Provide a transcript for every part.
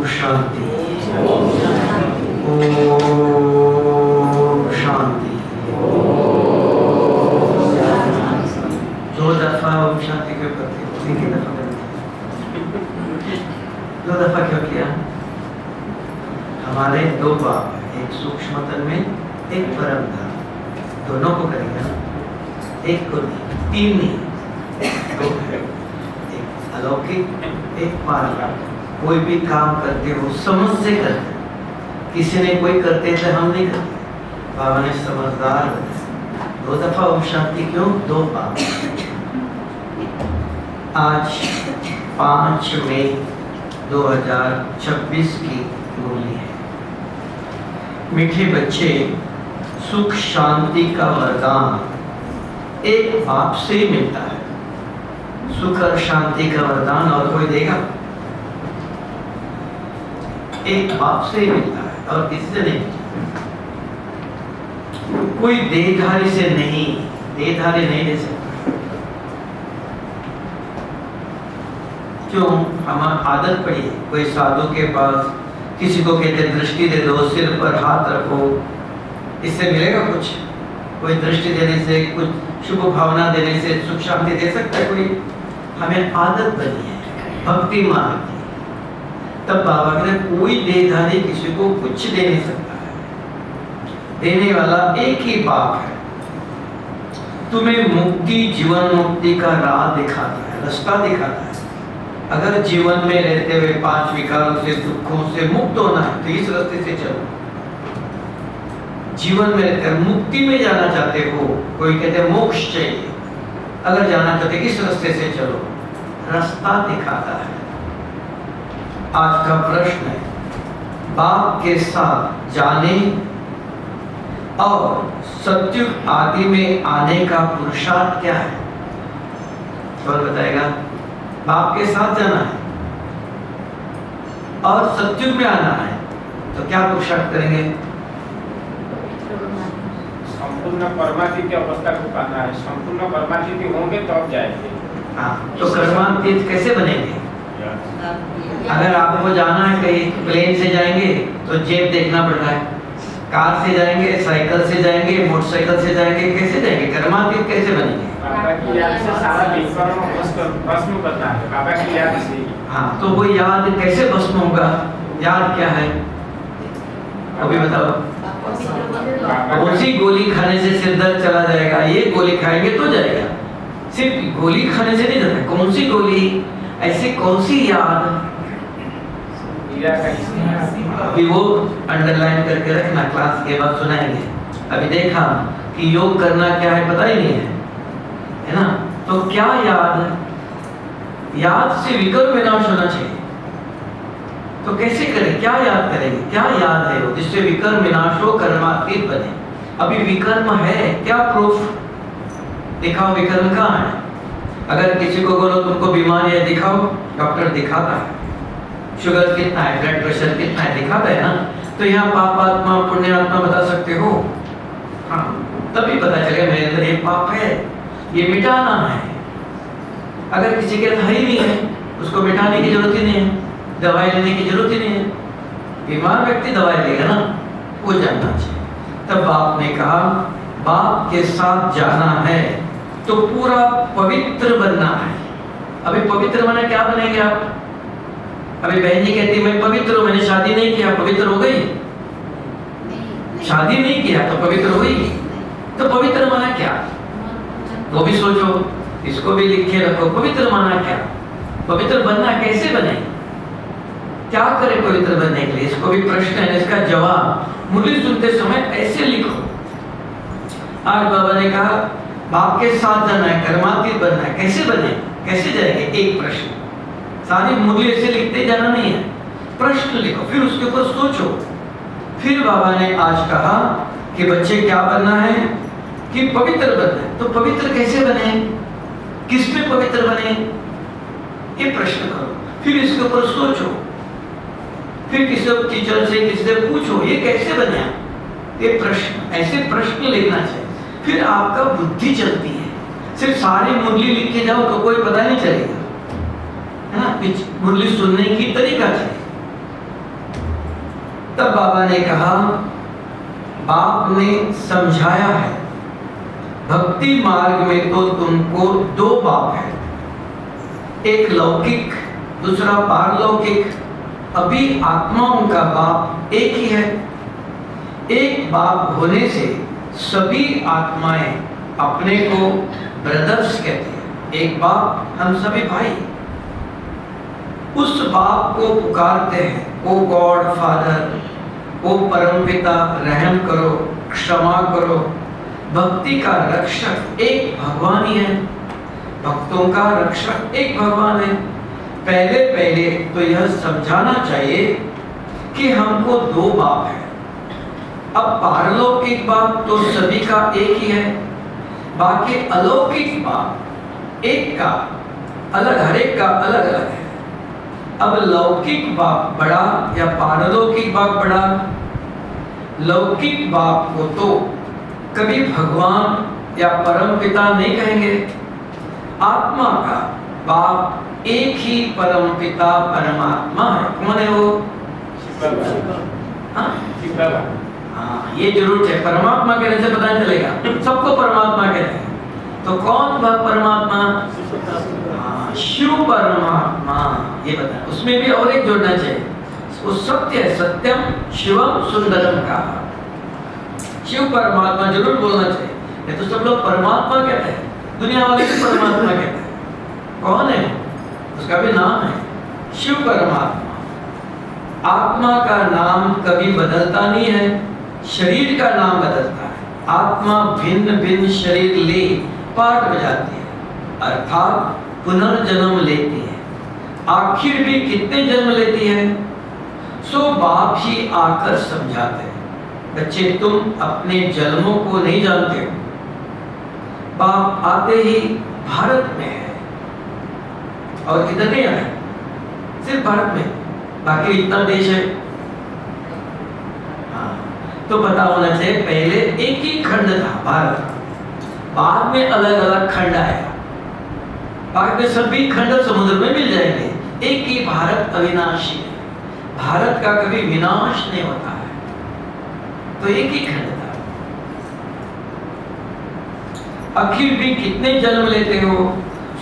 शांति। ओम शांति। दो दफा ओम शांति के प्रति एक ही दफा करते, दो दफा क्यों किया? हमारे दो बाप, एक सूक्ष्म तन में, एक परम धाम, दोनों को करेगा, एक को नहीं, तीन नहीं, दो है, एक अलौकिक, एक पारलौकिक। कोई भी काम करते हो समझ से करते, किसी ने कोई करते थे हम नहीं करते। बाबा ने समझदार बनाया, दो दफा ओम शांति क्यों? दो बाप। आज 5 मई 2026 की बोली है। मीठे बच्चे, सुख शांति का वरदान एक बाप से ही मिलता है। सुख और शांति का वरदान और कोई देगा? एक बाप से ही मिलता है और किसी से नहीं। कोई देहधारी से नहीं, देहधारी नहीं दे सकता। क्यों? हमारी आदत पड़ी है, कोई साधु के पास किसी को कहते दृष्टि दे दो, सिर पर हाथ रखो, इससे मिलेगा कुछ? कोई दृष्टि देने से, कुछ शुभ भावना देने से सुख शांति दे सकता है कोई? हमें आदत बनी है भक्ति मार्ग की। तब बाबा कहते कोई देहधारी किसी को कुछ दे नहीं सकता है, देने वाला एक ही बाप है। तुम्हें मुक्ति, जीवन मुक्ति का राह दिखाता है, रास्ता दिखाता है। अगर जीवन में रहते हुए 5 विकारों से, दुखों से मुक्त होना है तो इस रास्ते से चलो। जीवन में रहकर मुक्ति में जाना चाहते हो, कोई कहते हैं मोक्ष चाहिए, अगर जाना चाहते इस रास्ते से चलो, रास्ता दिखाता है। आज का प्रश्न है, बाप के साथ जाने और सतयुग आदि में आने का पुरुषार्थ क्या है? कौन बताएगा? बाप के साथ जाना है और सतयुग में आना है तो क्या पुरुषार्थ करेंगे? संपूर्ण कर्मातीत की अवस्था को पाना है। संपूर्ण कर्मातीत होंगे तो अब जाएंगे। हाँ, तो कर्मातीत कैसे बनेंगे? अगर आपको जाना है कहीं, प्लेन से जाएंगे तो जेब देखना पड़ता है, कार से जाएंगे, साइकिल से जाएंगे, मोटरसाइकिल से जाएंगे, कैसे जाएंगे? कर्मातीत कैसे बनेंगे? बाबा की याद से सारा विकर्म भस्म करना है, बाबा की याद से। हाँ, तो वो याद कैसे भस्म होगा? याद क्या है अभी बताओ? कौन सी गोली खाने से सिर दर्द चला जाएगा? ये गोली खाएंगे तो जाएगा। सिर्फ गोली खाने से नहीं जाता। कौन सी गोली, ऐसी कौन सी याद? अभी वो अंडरलाइन करके रखना, क्लास के बाद सुनाएंगे। अभी देखा कि योग करना क्या है पता ही नहीं है ना? तो क्या याद? याद से विकर्म विनाश होना चाहिए। तो कैसे करें? क्या याद करेंगे? क्या याद है वो जिससे विकर्म विनाश हो, कर्मातीत बने? अभी विकर्म है क्या? प्रूफ दिखाओ, विकर्म कहाँ है? अगर किसी को बोलो तुमको बीमारी है, दिखाओ, डॉक्टर दिखाता है। शुगर कितना है, ब्लड प्रेशर कितना है, दिखाता है ना? तो यहाँ पापात्मा पुण्यात्मा बता सकते हो? हाँ, तभी पता चलेगा मेरे अंदर एक पाप है, ये मिटाना है। अगर किसी के अंदर ही नहीं है, उसको मिटाने की जरूरत ही नहीं है, दवाई लेने की जरूरत ही नहीं है। बीमार व्यक्ति दवाई लेगा ना, वो जानना चाहिए। तब बाप ने कहा बाप के साथ जाना है तो पूरा पवित्र बनना है। अभी पवित्र बना क्या बनेंगे आप? अभी बहन जी कहती मैं पवित्र हूँ, मैंने शादी नहीं किया, पवित्र हो गई? शादी नहीं किया तो पवित्र हो गई? तो पवित्र माना क्या? वो भी सोचो, इसको भी लिख के रखो। पवित्र माना क्या? पवित्र बनना कैसे बने? क्या करें पवित्र बनने के लिए? इसको भी प्रश्न है, इसका जवाब मुरली सुनते समय ऐसे लिखो। आज बाबा ने कहा बाप के साथ जाना है, कर्मातीत बनना है, कैसे बने? कैसे जाएंगे? एक प्रश्न। सारी मुरली ऐसे लिखते जाना नहीं है, प्रश्न लिखो, फिर उसके ऊपर सोचो। फिर बाबा ने आज कहा कि बच्चे क्या बनना है? कि पवित्र बनना है। तो पवित्र कैसे बने? किस में पवित्र बने? ये प्रश्न करो, फिर इसके ऊपर सोचो। फिर किसी टीचर से, किसी से पूछो ये कैसे बने? ये प्रश्न, ऐसे प्रश्न लिखना चाहिए। फिर आपका बुद्धि चलती है। सिर्फ सारी मुरली लिख के जाओ तो कोई पता नहीं चलेगा, है ना? मुरली सुनने की तरीका चाहिए। तब बाबा ने कहा, बाप ने समझाया है, भक्ति मार्ग में तो तुमको दो बाप है, एक लौकिक दूसरा पारलौकिक। अभी आत्माओं का बाप एक ही है। एक बाप होने से सभी आत्माएं अपने को ब्रदर्स कहते हैं। एक बाप, हम सभी भाई। उस बाप को पुकारते हैं, ओ गॉड फादर, ओ परमपिता, रहम करो, क्षमा करो। भक्ति का रक्षक एक भगवान ही है, भक्तों का रक्षक एक भगवान है। पहले पहले तो यह समझाना चाहिए कि हमको दो बाप है। अब पारलौकिक बाप तो सभी का एक ही है, बाकी अलौकिक बाप एक का अलग, हर एक का अलग अलग है। अब लौकिक बाप बड़ा या पारलौकिक बाप बड़ा? लौकिक बाप को तो कभी भगवान या परम पिता नहीं कहेंगे। आत्मा का बाप एक ही परम पिता परमात्मा है। कौन है वो? हाँ, ये जरूर है। परमात्मा कहने से पता नहीं चलेगा, सबको परमात्मा कहते हैं। तो कौन परमात्मा? शिव परमात्मा, ये बता। उसमें भी और एक जोड़ना चाहिए, वो सत्य है, सत्यम शिवम सुंदरम का। शिव परमात्मा जरूर बोलना चाहिए, नहीं तो सब लोग परमात्मा कहते हैं, दुनिया वाले भी परमात्मा कहते हैं। कौन है? उसका भी नाम है शिव परमात्मा। आत्मा का नाम कभी बदलता नहीं है, शरीर का नाम बदलता है। आत्मा भिन्न भिन्न शरीर ले पाठ बजाती है, अर्थात पुनर्जन्म लेती है। आखिर भी कितने जन्म लेती है? सो बाप ही आकर समझाते हैं, बच्चे तुम अपने जन्मों को नहीं जानते हो। बाप आते ही भारत में है और इधर नहीं आए, सिर्फ भारत में, बाकी इतना देश है। हाँ, तो पता होना चाहिए पहले एक ही खंड था भारत, बाद में अलग अलग खंड आया। बाद में सभी खंड समुद्र में मिल जाएंगे। एक ही भारत अविनाशी है, भारत का कभी विनाश नहीं होता है। तो एक ही खंड था। आखिर भी कितने जन्म लेते हो?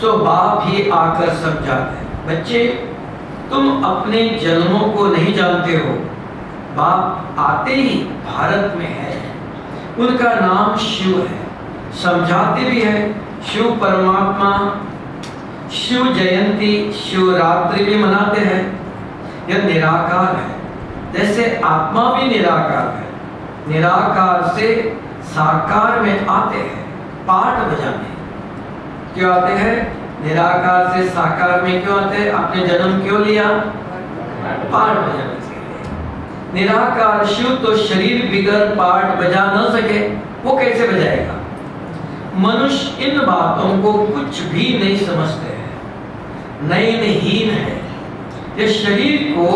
सो बाप ही आकर समझाते हैं, बच्चे तुम अपने जन्मों को नहीं जानते हो। बाप आते ही भारत में है, उनका नाम शिव है, समझाते भी है। शिव परमात्मा, शिव जयंती, शिवरात्रि भी मनाते हैं। यह निराकार है, जैसे आत्मा भी निराकार है। निराकार से साकार में आते हैं पाठ बजाने। क्यों आते हैं? निराकार से साकार में क्यों आते हैं? आपने जन्म क्यों लिया? पाठ बजाने के लिए। निराकार शिव तो शरीर बिगर पाठ बजा न सके, वो कैसे बजाएगा? मनुष्य इन बातों को कुछ भी नहीं समझते हैं, नयनहीन है। ये शरीर को,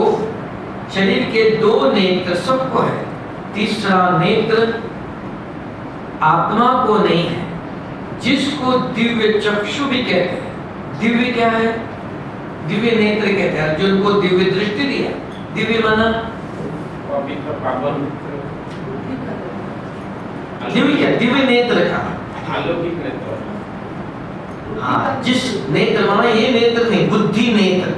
शरीर के दो नेत्र सबको है, तीसरा नेत्र आत्मा को नहीं है, जिसको दिव्य चक्षु भी कहते हैं। दिव्य क्या है? दिव्य नेत्र कहते हैं। अर्जुन को दिव्य दृष्टि दिया। दिव्य माना दिव्य क्या? दिव्य नेत्र का अलौकिक नेत्र। हाँ, जिस नेत्र माना ये नेत्र नहीं, बुद्धि नेत्र।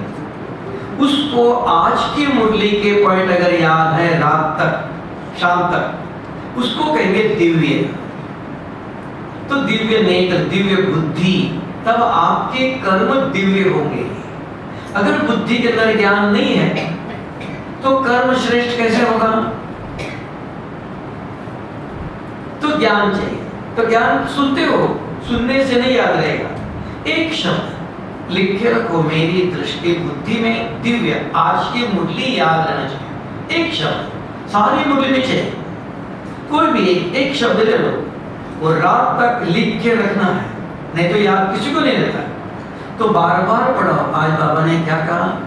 उसको आज की मुरली के पॉइंट अगर याद है, रात तक, शाम तक, उसको कहेंगे दिव्य। तो दिव्य नेत्र, दिव्य बुद्धि, तब आपके कर्म दिव्य होंगे। अगर बुद्धि के अंदर ज्ञान नहीं है तो कर्म श्रेष्ठ कैसे होगा? तो ज्ञान चाहिए। तो ज्ञान सुनते हो, सुनने से नहीं याद रहेगा। एक शब्द लिख के रखो, मेरी दृष्टि बुद्धि में दिव्य। आज की मुरली याद रहना चाहिए। एक शब्द, सारी मुरली नहीं चाहिए, कोई भी एक शब्द ले लो, वो रात तक लिख के रखना है, नहीं तो याद किसी को नहीं रहता। तो बार बार पढ़ो, आज बाबा ने क्या कहा,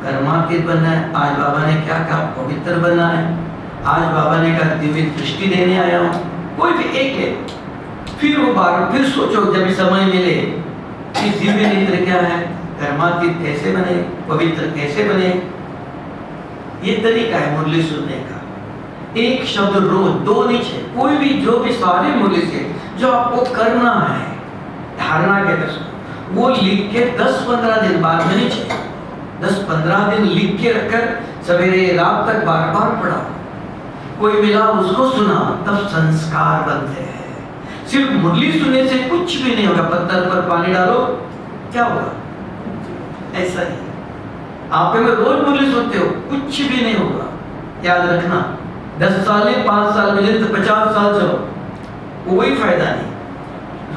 कर्मातीत बनना है। आज बाबा ने क्या कहा, पवित्र बनना है। आज बाबा ने कहा दिव्य दृष्टि देने आया हूँ। कोई भी एक ले, फिर वो बार फिर सोचो जब समय मिले कि दिव्य नेत्र क्या है, कर्मातीत कैसे बने, पवित्र कैसे बने। ये तरीका है मुरली सुनने का। एक शब्द रोज, दो नीचे, कोई भी जो भी सारी मुरली से जो आपको करना है धारणा के दस, वो लिख के 10-15 दिन बाद में नीचे 10-15 दिन लिख के रखकर सवेरे रात तक बार बार पढ़ा। कोई मिला उसको सुना, तब संस्कार बनते हैं। सिर्फ मुरली सुनने से कुछ भी नहीं होगा। पत्थर पर पानी डालो, क्या होगा? ऐसा ही आप में रोज मुरली सुनते हो, कुछ भी नहीं होगा। याद रखना, 10 साल 5 साल मिले तो 50 साल चलो, कोई फायदा नहीं।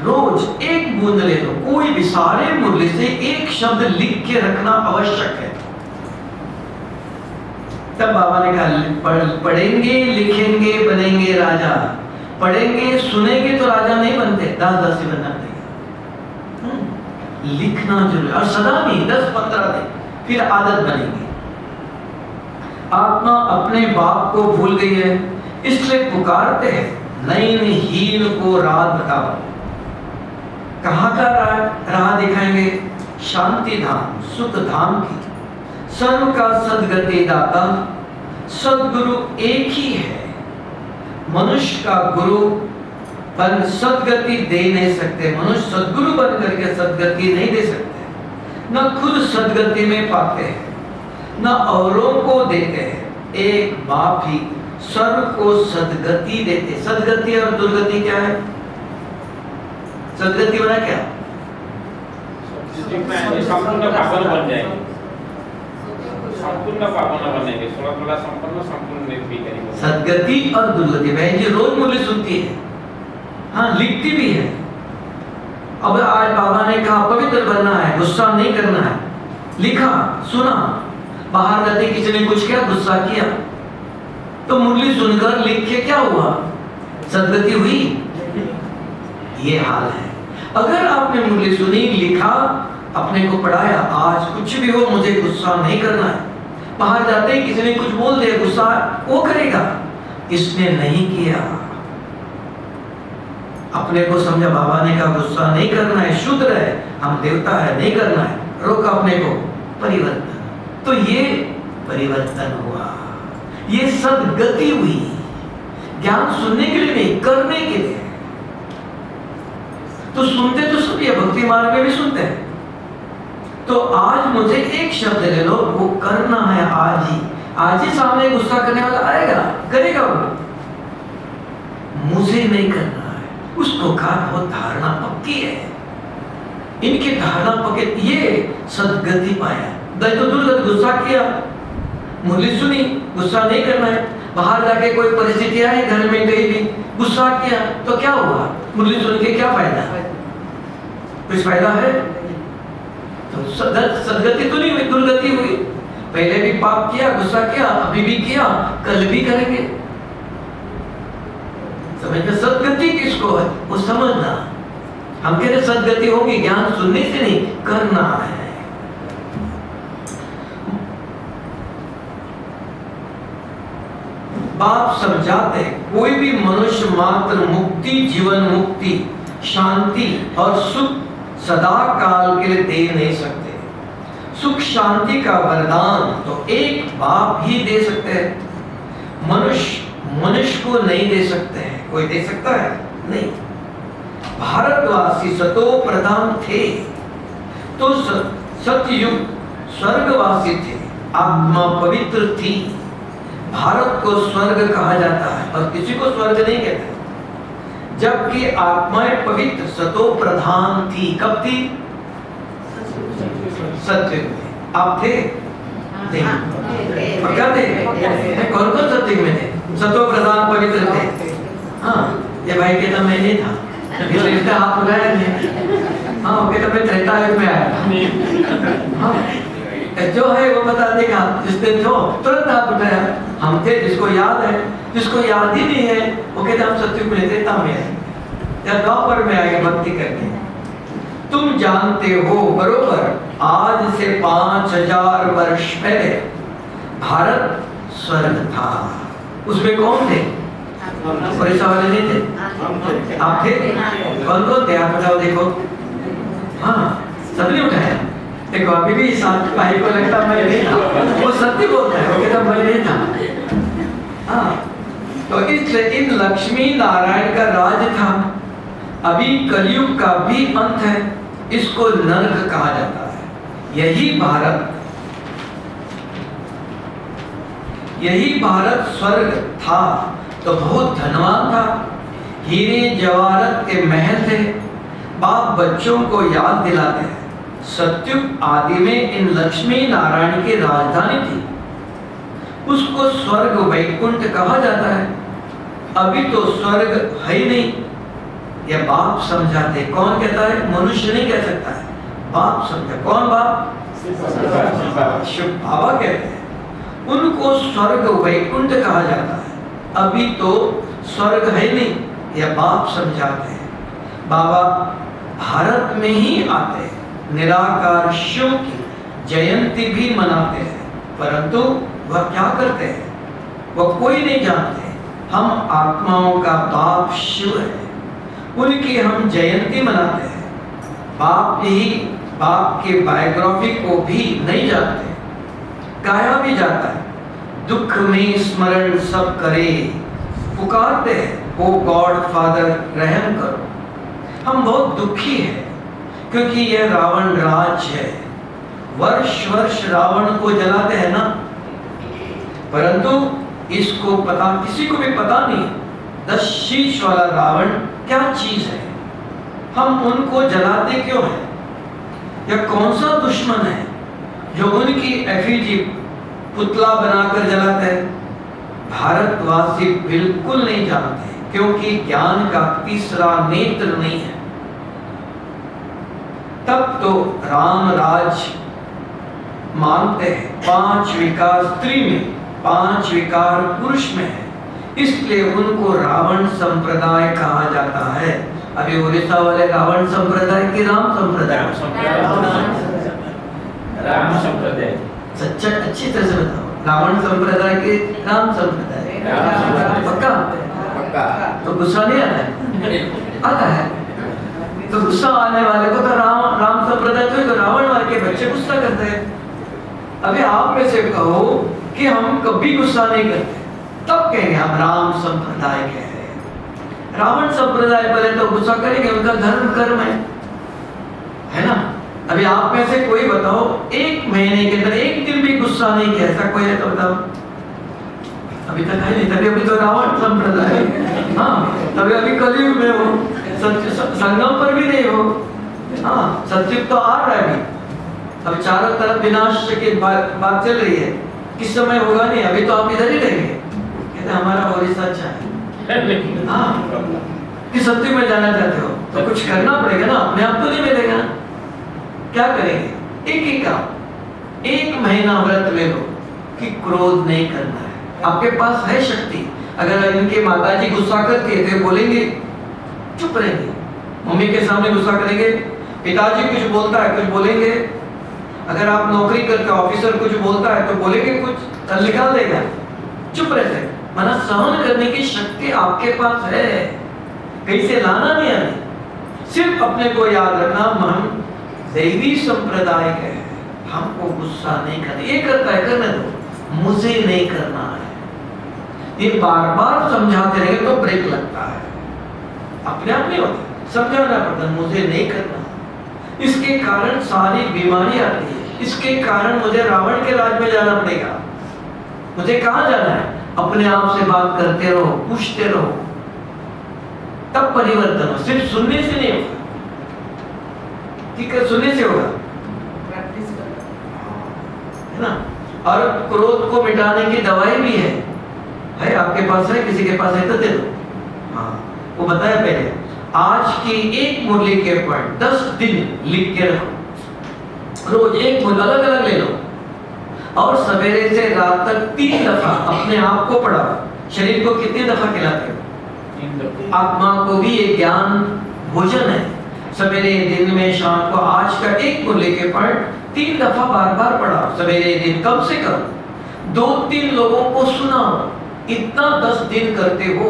रोज एक बूंद ले लो, कोई भी सारे मुरली से एक शब्द लिख के रखना आवश्यक है। तब बाबा ने कहा पढ़ेंगे, लिखेंगे, बनेंगे राजा। पढ़ेंगे, सुनेंगे तो राजा नहीं बनते, दास-दासी बनना पड़ेगा। लिखना जरूरी, और सदा नहीं, 10-15 दिन, फिर आदत बनेगी। आत्मा अपने बाप को भूल गई है, इसलिए पुकारते हैं नयन हीन को राह बताओ। कहाँ का राह दिखाएंगे? शांति धाम, सुख धाम की। सर्व का सदगति दाता सदगुरु एक ही है। मनुष्य का गुरु बन सदगति दे नहीं सकते, मनुष्य सदगुरु बन करके सदगति नहीं दे सकते। न खुद सदगति में पाते हैं, न औरों को देते हैं। एक बाप ही सर्व को सदगति देते। सदगति और दुर्गति क्या है? सदगति बना क्या? संपूर्ण पावन बन जाएंगे, संपूर्ण पावन बनेंगे, थोड़ा संपूर्ण संपूर्ण निर्भीक करेंगे। सदगति और दुर्गति, बहन जी रोज मुरली सुनती है, हाँ लिखती भी है। अब आज बाबा ने कहा पवित्र बनना है, गुस्सा नहीं करना है, लिखा, सुना। बाहर जाते किसी ने कुछ किया, गुस्सा किया, तो मुरली सुनकर लिख के क्या हुआ? सदगति हुई? ये हाल है। अगर आपने मुरली सुनी, लिखा, अपने को पढ़ाया, आज कुछ भी हो मुझे गुस्सा नहीं करना है। बाहर जाते ही किसी ने कुछ बोल दिया, गुस्सा वो करेगा, इसने नहीं किया। अपने को समझा, बाबा ने कहा गुस्सा नहीं करना है, शुद्ध है, हम देवता है, नहीं करना है, रोका अपने को, परिवर्तन। तो ये परिवर्तन हुआ, ये सदगति हुई। ज्ञान सुनने के लिए नहीं, करने के लिए। तो सुनते तो सुनिए, भक्ति मार्ग में भी सुनते हैं। तो आज मुझे एक शब्द ले लो, वो करना है आज ही सामने गुस्सा करने वाला आएगा, करेगा वो, मुझे नहीं करना है। उसको कहा बहुत धारणा पक्की है, इनकी धारणा पक्की, ये सदगति पाया। तो दुर्गत गुस्सा किया, मुरली सुनी, गुस्सा नहीं करना है। बाहर जाके कोई परिस्थिति आई, घर में कहीं भी गुस्सा किया, तो क्या हुआ? मुरली सुन के क्या फायदा? कुछ फायदा है? तो सदगति तो नहीं हुई, दुर्गति हुई। पहले भी पाप किया, गुस्सा किया, अभी भी किया, कल भी करेंगे। समझ में? सदगति किसको है वो समझना। हम कहते सदगति होगी ज्ञान सुनने से नहीं, करना है। बाप समझाते, कोई भी मनुष्य मात्र मुक्ति, जीवन मुक्ति, शांति और सुख सदा काल के लिए दे नहीं सकते। सुख शांति का वरदान तो एक बाप ही दे सकते हैं। मनुष्य को नहीं दे सकते हैं। कोई दे सकता है? नहीं। भारतवासी सतो प्रधान थे, तो सतयुग स्वर्गवासी थे, आत्मा पवित्र थी। भारत को स्वर्ग कहा जाता है और किसी को स्वर्ग नहीं कहते, जबकि आत्माएं पवित्र सतो प्रधान थी। कब थी? सत्युग में। आप थे? नहीं। पक्का थे? कौन कौन सत्युग में थे? सतो प्रधान पवित्र थे। हाँ, ये भाई कहता मैं नहीं था, इसलिए हाथ उठाया नहीं। हाँ, वो कहता मैं त्रेता युग में आया। हाँ, जो है वो बता देगा, जिस दिन जो तुरंत हाथ उठाया। हम थे, जिसको याद है, जिसको याद ही नहीं है वो कहते हम सत्युग में थे, तब में आए या द्वापर में आए भक्ति करके। तुम जानते हो बरोबर, आज से 5000 वर्ष पहले भारत स्वर्ग था। उसमें कौन थे? उड़ीसा वाले नहीं थे? आप थे? कौन कौन थे? आप बताओ, देखो। हाँ, सबने उठाया। देखो अभी भी साथ भाई को लगता मैं नहीं था, वो सत्य बोलता है, वो कहता मैं नहीं तो इसलिए इन लक्ष्मी नारायण का राज था। अभी कलयुग का भी अंत है, इसको नरक कहा जाता है। यही भारत स्वर्ग था तो बहुत धनवान था, हीरे जवाहरत के महल थे। बाप बच्चों को याद दिलाते हैं, सतयुग आदि में इन लक्ष्मी नारायण की राजधानी थी, उसको स्वर्ग वैकुंठ कहा जाता है। अभी तो स्वर्ग है ही नहीं, यह बाप समझाते। कौन कहता है? मनुष्य नहीं कह सकता है, बाप समझा। कौन बाप? शिव बाबा कहते हैं, उनको स्वर्ग वैकुंठ कहा जाता है। अभी तो स्वर्ग है नहीं, यह बाप समझाते हैं। बाबा भारत में ही आते हैं, निराकार शिव की जयंती भी मनाते हैं, परंतु वह क्या करते हैं वह कोई नहीं जानते। हम आत्माओं का बाप शिव है, उनकी हम जयंती मनाते हैं। बाप के बायोग्राफी को भी नहीं जानते। गाया भी जाता है, दुख में स्मरण सब करे, पुकारते हैं ओ गॉड फादर रहम करो। हम बहुत दुखी हैं क्योंकि यह रावण राज है। वर्ष वर्ष रावण को जलाते हैं ना, परंतु इसको पता, किसी को भी पता नहीं 10 शीश वाला रावण क्या चीज है। हम उनको जलाते क्यों हैं? यह कौन सा दुश्मन है जो उनकी एफिजी पुतला बनाकर जलाते हैं? भारतवासी बिल्कुल नहीं जानते, क्योंकि ज्ञान का तीसरा नेत्र नहीं है। तब तो राम राज मानते हैं, 5 विकार स्त्री में, 5 विकार पुरुष में है, इसलिए उनको रावण संप्रदाय कहा जाता है। अभी उड़ीसा वाले रावण संप्रदाय की राम संप्रदाय? राम संप्रदाय। सच्चा अच्छी तरह से बताओ, रावण संप्रदाय के राम संप्रदाय? पक्का? तो गुस्सा नहीं आता है? आता है। तो गुस्सा आने वाले को तो राम संप्रदाय, तो रावण वाले के बच्चे गुस्सा करते हैं। अभी आप में से कहो कि हम कभी गुस्सा नहीं करते, तब कहेंगे हम राम संप्रदाय के हैं। रावण संप्रदाय पहले तो गुस्सा करेंगे, उनका धर्म कर्म है ना। अभी आप में से कोई बताओ 1 महीने के अंदर 1 दिन भी गुस्सा नहीं किया, ऐसा कोई है तो बताओ। अभी तक है नहीं, तभी अभी तो रावण संप्रदाय। हाँ, तभी अभी कलयुग में हो, संगम पर भी नहीं हो। हाँ, सत्युग तो आ रहा है अभी। अब चारों तरफ विनाश की बात चल रही है, किस समय होगा नहीं, अभी तो आप इधर ही रहेंगे। कहते हमारा ओडिशा अच्छा है। हाँ, कि सत्य में जाना चाहते हो तो कुछ करना पड़ेगा ना, अपने आप तो नहीं मिलेगा। क्या करेंगे? एक ही काम, 1 महीना व्रत ले लो कि क्रोध नहीं करना है। आपके पास है शक्ति। अगर इनके माताजी गुस्सा करती है तो बोलेंगे, चुप रहेंगे। मम्मी के सामने गुस्सा करेंगे, पिताजी कुछ बोलता है कुछ बोलेंगे। अगर आप नौकरी करते हो, ऑफिसर कुछ बोलता है तो बोलेंगे कुछ, कल निकाल देगा। चुप रहते, मना सहन करने की शक्ति आपके पास है, कहीं से लाना नहीं है। सिर्फ अपने को याद रखना, हम दैवी संप्रदाय है, हमको गुस्सा नहीं करना। ये करता है करने दो, मुझे नहीं करना है। ये बार बार समझाते रहेंगे तो ब्रेक लगता है, अपने आप नहीं होता, समझाना पड़ता है मुझे नहीं करना। इसके कारण सारी बीमारी आती है। इसके कारण मुझे रावण के राज में जाना पड़ेगा। मुझे कहाँ जाना है? अपने आप से बात करते रहो, पूछते रहो, तब परिवर्तन हो। सिर्फ सुनने से नहीं होगा, ठीक है? सुनने से होगा, है ना। और क्रोध को मिटाने की दवाई भी है आपके पास है? किसी के पास है तो दे दो। हाँ, वो बताया पहले। आज की 1 मुरली के पॉइंट 10 दिन लिख के रखो, रोज 1 मुरली अलग अलग ले लो, और सवेरे से रात तक 3 दफा अपने आप को पढ़ाओ। शरीर को कितनी दफा खिलाते हो? 3 दफा। आत्मा को भी ये ज्ञान भोजन है। सवेरे, दिन में, शाम को। आज का 1 मुरली के पॉइंट 3 दफा बार बार पढ़ाओ, सवेरे दिन, कम से कम 2-3 लोगों को सुनाओ। इतना 10 दिन करते हो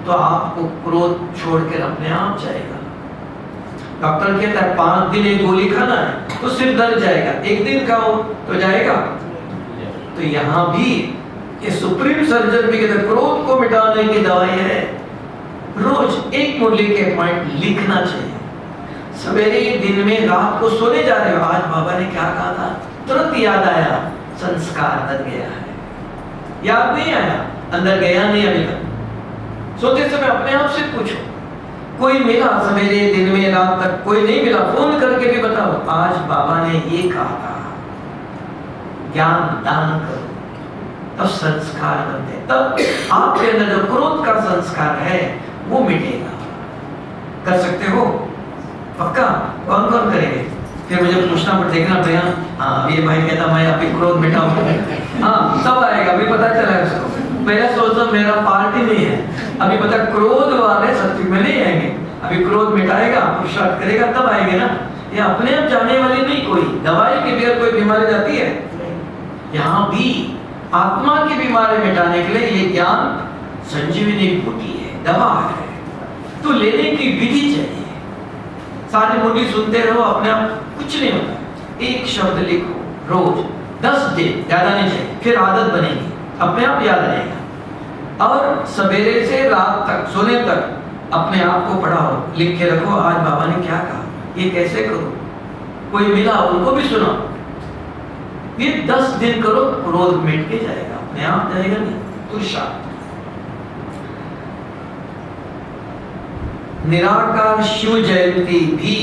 तो आपको क्रोध छोड़कर अपने आप जाएगा। डॉक्टर कहता है 5 दिन एक गोली खाना है तो सिर दर्द जाएगा, 1 दिन खाओ तो जाएगा। तो यहाँ भी ये सुप्रीम सर्जन भी कहते क्रोध को मिटाने की दवाई है रोज एक मुरली के पॉइंट लिखना चाहिए। सवेरे दिन में रात को सोने जा रहे हो, आज बाबा ने क्या कहा था, तुरंत याद आया, संस्कार बन गया है। याद नहीं आया, अंदर गया नहीं अभी तक। सोते समय अपने आप से पूछो, कोई मिला सवेरे दिन में रात तक, कोई नहीं मिला, फोन करके भी बताओ आज बाबा ने ये कहा था, ज्ञान दान करो, तब संस्कार बनते, तब आपके अंदर जो क्रोध का संस्कार है वो मिटेगा। कर सकते हो पक्का? कौन कौन करेंगे? फिर मुझे पूछना पड़, देखना पड़ेगा। हाँ ये भाई कहता मैं अभी क्रोध मिटाऊं, हाँ तब आएगा, अभी पता चला उसको। पहले सोचता मेरा पार्टी नहीं है, अभी पता क्रोध वाले सत्य में नहीं आएंगे, अभी क्रोध मिटाएगा, पुरुषार्थ करेगा तब आएंगे ना। ये अपने आप जाने वाली नहीं, कोई दवाई के बगैर कोई बीमारी जाती है? यहाँ भी आत्मा की बीमारी मिटाने के लिए ये ज्ञान संजीवनी बूटी है, दवा है, तो लेने की विधि चाहिए। सारी मुरली सुनते रहो, अपने आप कुछ नहीं होता। एक शब्द लिखो रोज 10 दिन, ज्यादा नहीं चाहिए, फिर आदत बनेगी, अपने आप याद रहेगा। और सवेरे से रात तक सोने तक अपने आप को पढ़ाओ, लिख के रखो आज बाबा ने क्या कहा, ये कैसे करो। कोई मिला उनको भी सुनाओ, ये 10 दिन करो, क्रोध मिट के जाएगा, अपने आप जाएगा नहीं तो शांत। निराकार शिव जयंती भी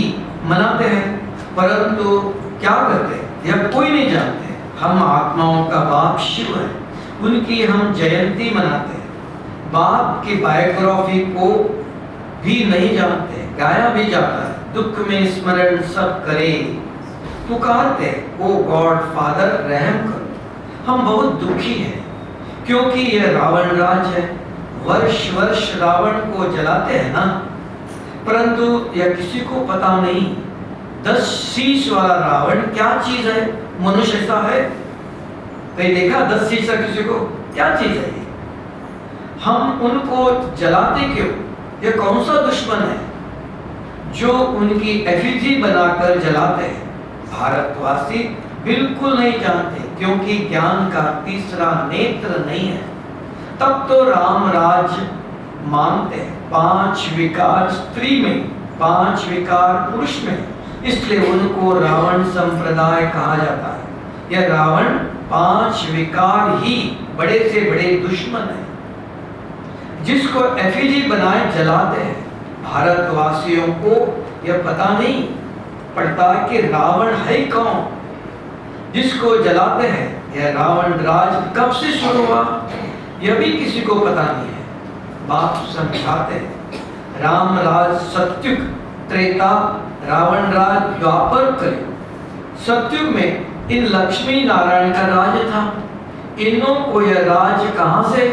मनाते हैं, परंतु क्या करते हैं यह कोई नहीं जानते। हम आत्माओं का बाप शिव है, उनकी हम जयंती मनाते हैं। बाप की बायोग्राफी को भी नहीं जानते, गाया भी जाता है, दुख में स्मरण सब करे, पुकारते ओ गॉड फादर रहम करो। हम बहुत दुखी हैं क्योंकि यह रावण राज है, वर्ष वर्ष रावण को जलाते हैं ना, परंतु यह किसी को पता नहीं 10 शीश वाला रावण क्या चीज है। मनुष्य ऐसा है, कहीं देखा 10 शीश किसी को? क्या चीज है ये? हम उनको जलाते क्यों? ये कौन सा दुश्मन है जो उनकी एफिजी बनाकर जलाते हैं? भारतवासी बिल्कुल नहीं जानते, क्योंकि ज्ञान का तीसरा नेत्र नहीं है। तब तो राम राज मानते हैं, 5 विकार स्त्री में, 5 विकार पुरुष में, इसलिए उनको रावण संप्रदाय कहा जाता है। यह रावण 5 विकार ही बड़े से बड़े दुश्मन है, जिसको एफिजी बनाए जलाते हैं। भारतवासियों को यह पता नहीं पड़ता कि रावण है कौन जिसको जलाते हैं। यह रावण राज कब से शुरू हुआ यह भी किसी को पता नहीं है। बाप समझाते हैं, राम राज सत्युग, त्रेता, रावण राज द्वापर कलयुग। सत्युग में इन लक्ष्मी नारायण का राज था। इनों को यह राज कहां से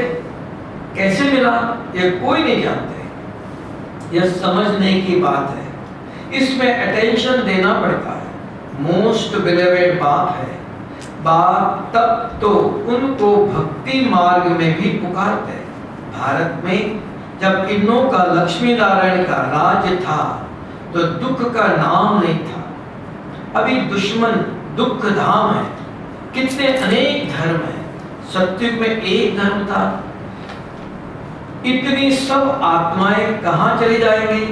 कैसे मिला यह कोई नहीं जानते। यह समझने की बात है, इसमें अटेंशन देना पड़ता है। मोस्ट बिलीवेड बाप है। बाप तब तो उनको भक्ति मार्ग में भी पुकारते हैं। भारत में जब इनों का लक्ष्मी नारायण का राज्य था तो दुख का नाम नहीं था। अभी दुश्मन दुख धाम है, कितने अनेक धर्म है। सत्युग में एक धर्म था। इतनी सब आत्माएं कहां चली जाएंगी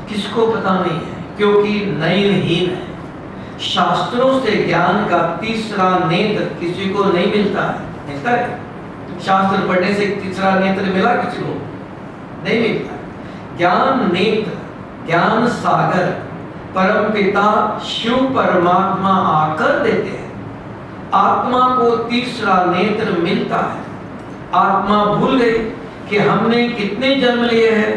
किसको पता नहीं है, क्योंकि नयनहीन है। शास्त्रों से ज्ञान का तीसरा नेत्र किसी को नहीं मिलता है। मिलता है? शास्त्र पढ़ने से तीसरा नेत्र मिला किसी को? नहीं मिलता। ज्ञान नेत्र, ज्ञान सागर परम पिता शिव परमात्मा आकर देते हैं। आत्मा को तीसरा नेत्र मिलता है। आत्मा भूल गई कि हमने कितने जन्म लिए हैं।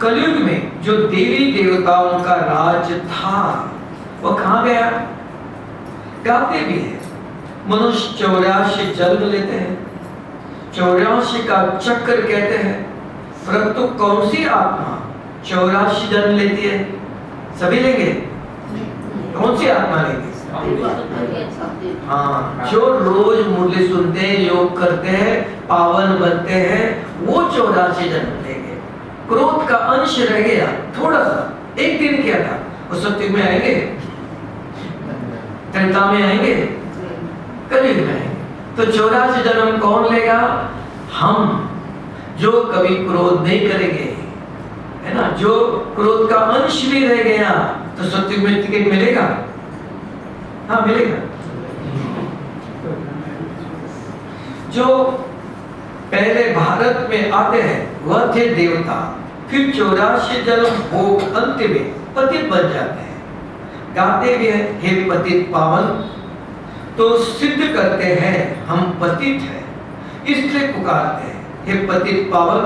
कलयुग में जो देवी देवताओं का राज था वो कहां गया? गाते भी है, मनुष्य 84 जन्म लेते हैं, 84 का चक्र कहते हैं, परंतु कौन सी आत्मा 84 जन्म लेती है? सभी लेंगे? कौन सी आत्मा लेंगे? हाँ, जो रोज मुरली सुनते हैं, योग करते हैं, पावन बनते हैं, वो 84 जन्म लेंगे। क्रोध का अंश रह गया थोड़ा सा, एक दिन क्या था, वो सत्युग में आएंगे, त्रेता में आएंगे, कलयुग में आएंगे। तो 84 जन्म कौन लेगा? हम, जो कभी क्रोध नहीं करेंगे, है ना, जो क्रोध का अंश भी रह गया तो सत्युग में टिकट मिलेगा? हाँ मिलेगा। जो पहले भारत में आते हैं वह थे देवता, फिर 84 जन्म हो अंत में पतित बन जाते हैं, गाते भी हैं हे पतित पावन, तो सिद्ध करते हैं हम पतित हैं, इसलिए पुकारते हैं हे पतित पावन,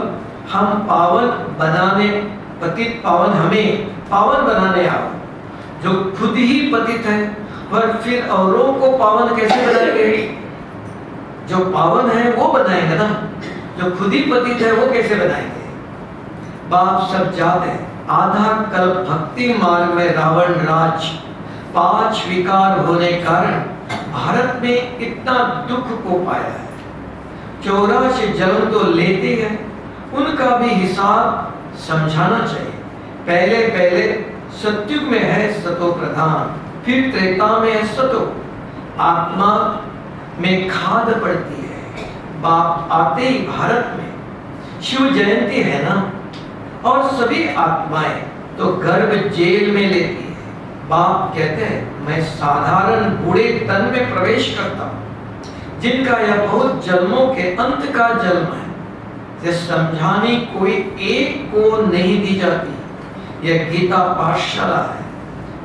हम पावन बनाने, पतित पावन हमें पावन बनाने आओ। जो खुद ही पतित है पर फिर औरों को पावन कैसे बनाएंगे? जो पावन है वो बनाएंगे ना, जो खुद ही पतित है वो कैसे बनाएंगे? बाप सब जाते हैं, आधा कल्प भक्ति मार्ग में रावण राज, 5 विकार होने कारण भारत में इतना दुख को पाया है। 84 जन्म तो लेते हैं, उनका भी हिसाब समझाना चाहिए। पहले पहले सत्युग में है सतो प्रधान, फिर त्रेता में है सतो, आत्मा में खाद पड़ती है। बाप आते ही भारत में शिव जयंती है ना, और सभी आत्माएं तो गर्भ जेल में लेती है। बाप कहते हैं मैं साधारण बूढ़े तन में प्रवेश करता हूं, जिनका यह बहुत जन्मों के अंत का जन्म है, ये समझाने कोई एक को नहीं दी जाती। यह गीता पाठशाला है,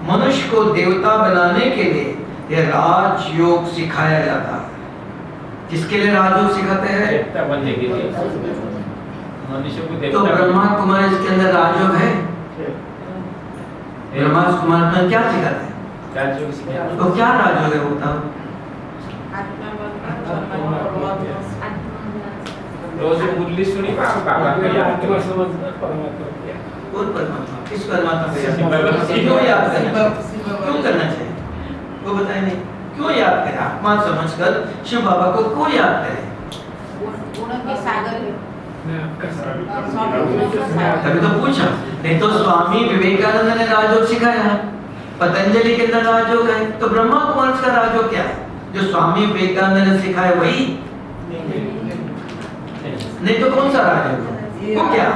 मनुष्य को देवता बनाने के लिए यह राजयोग सिखाया जाता है। किसके लिए राजयोग सिखाते हैं? देवता बनने के लिए, मनुष्य को तो देवता। ब्रह्मा कुमार इसके अंदर राजयोग है। ब्रह्मा कुमार में क्या सिखाते हैं? राजयोग सिखाते तो क्या राजयोग है बताओ? रोज मुरली सुनी बाबा को याद करो। कौन परमात्मा? किस परमात्मा को क्यों याद करना? क्यों करना चाहिए वो बताए नहीं? क्यों याद करें? आत्मा समझकर शिव बाबा को क्यों याद करें? तभी तो पूछा। नहीं तो स्वामी विवेकानंद ने राजयोग सिखाया, पतंजलि के अंदर राजयोग है, तो ब्रह्मा कुमार का राजयोग क्या है? जो स्वामी विवेकानंद ने सिखाया वही? नहीं तो कौन सा राजयोग है? वो क्या?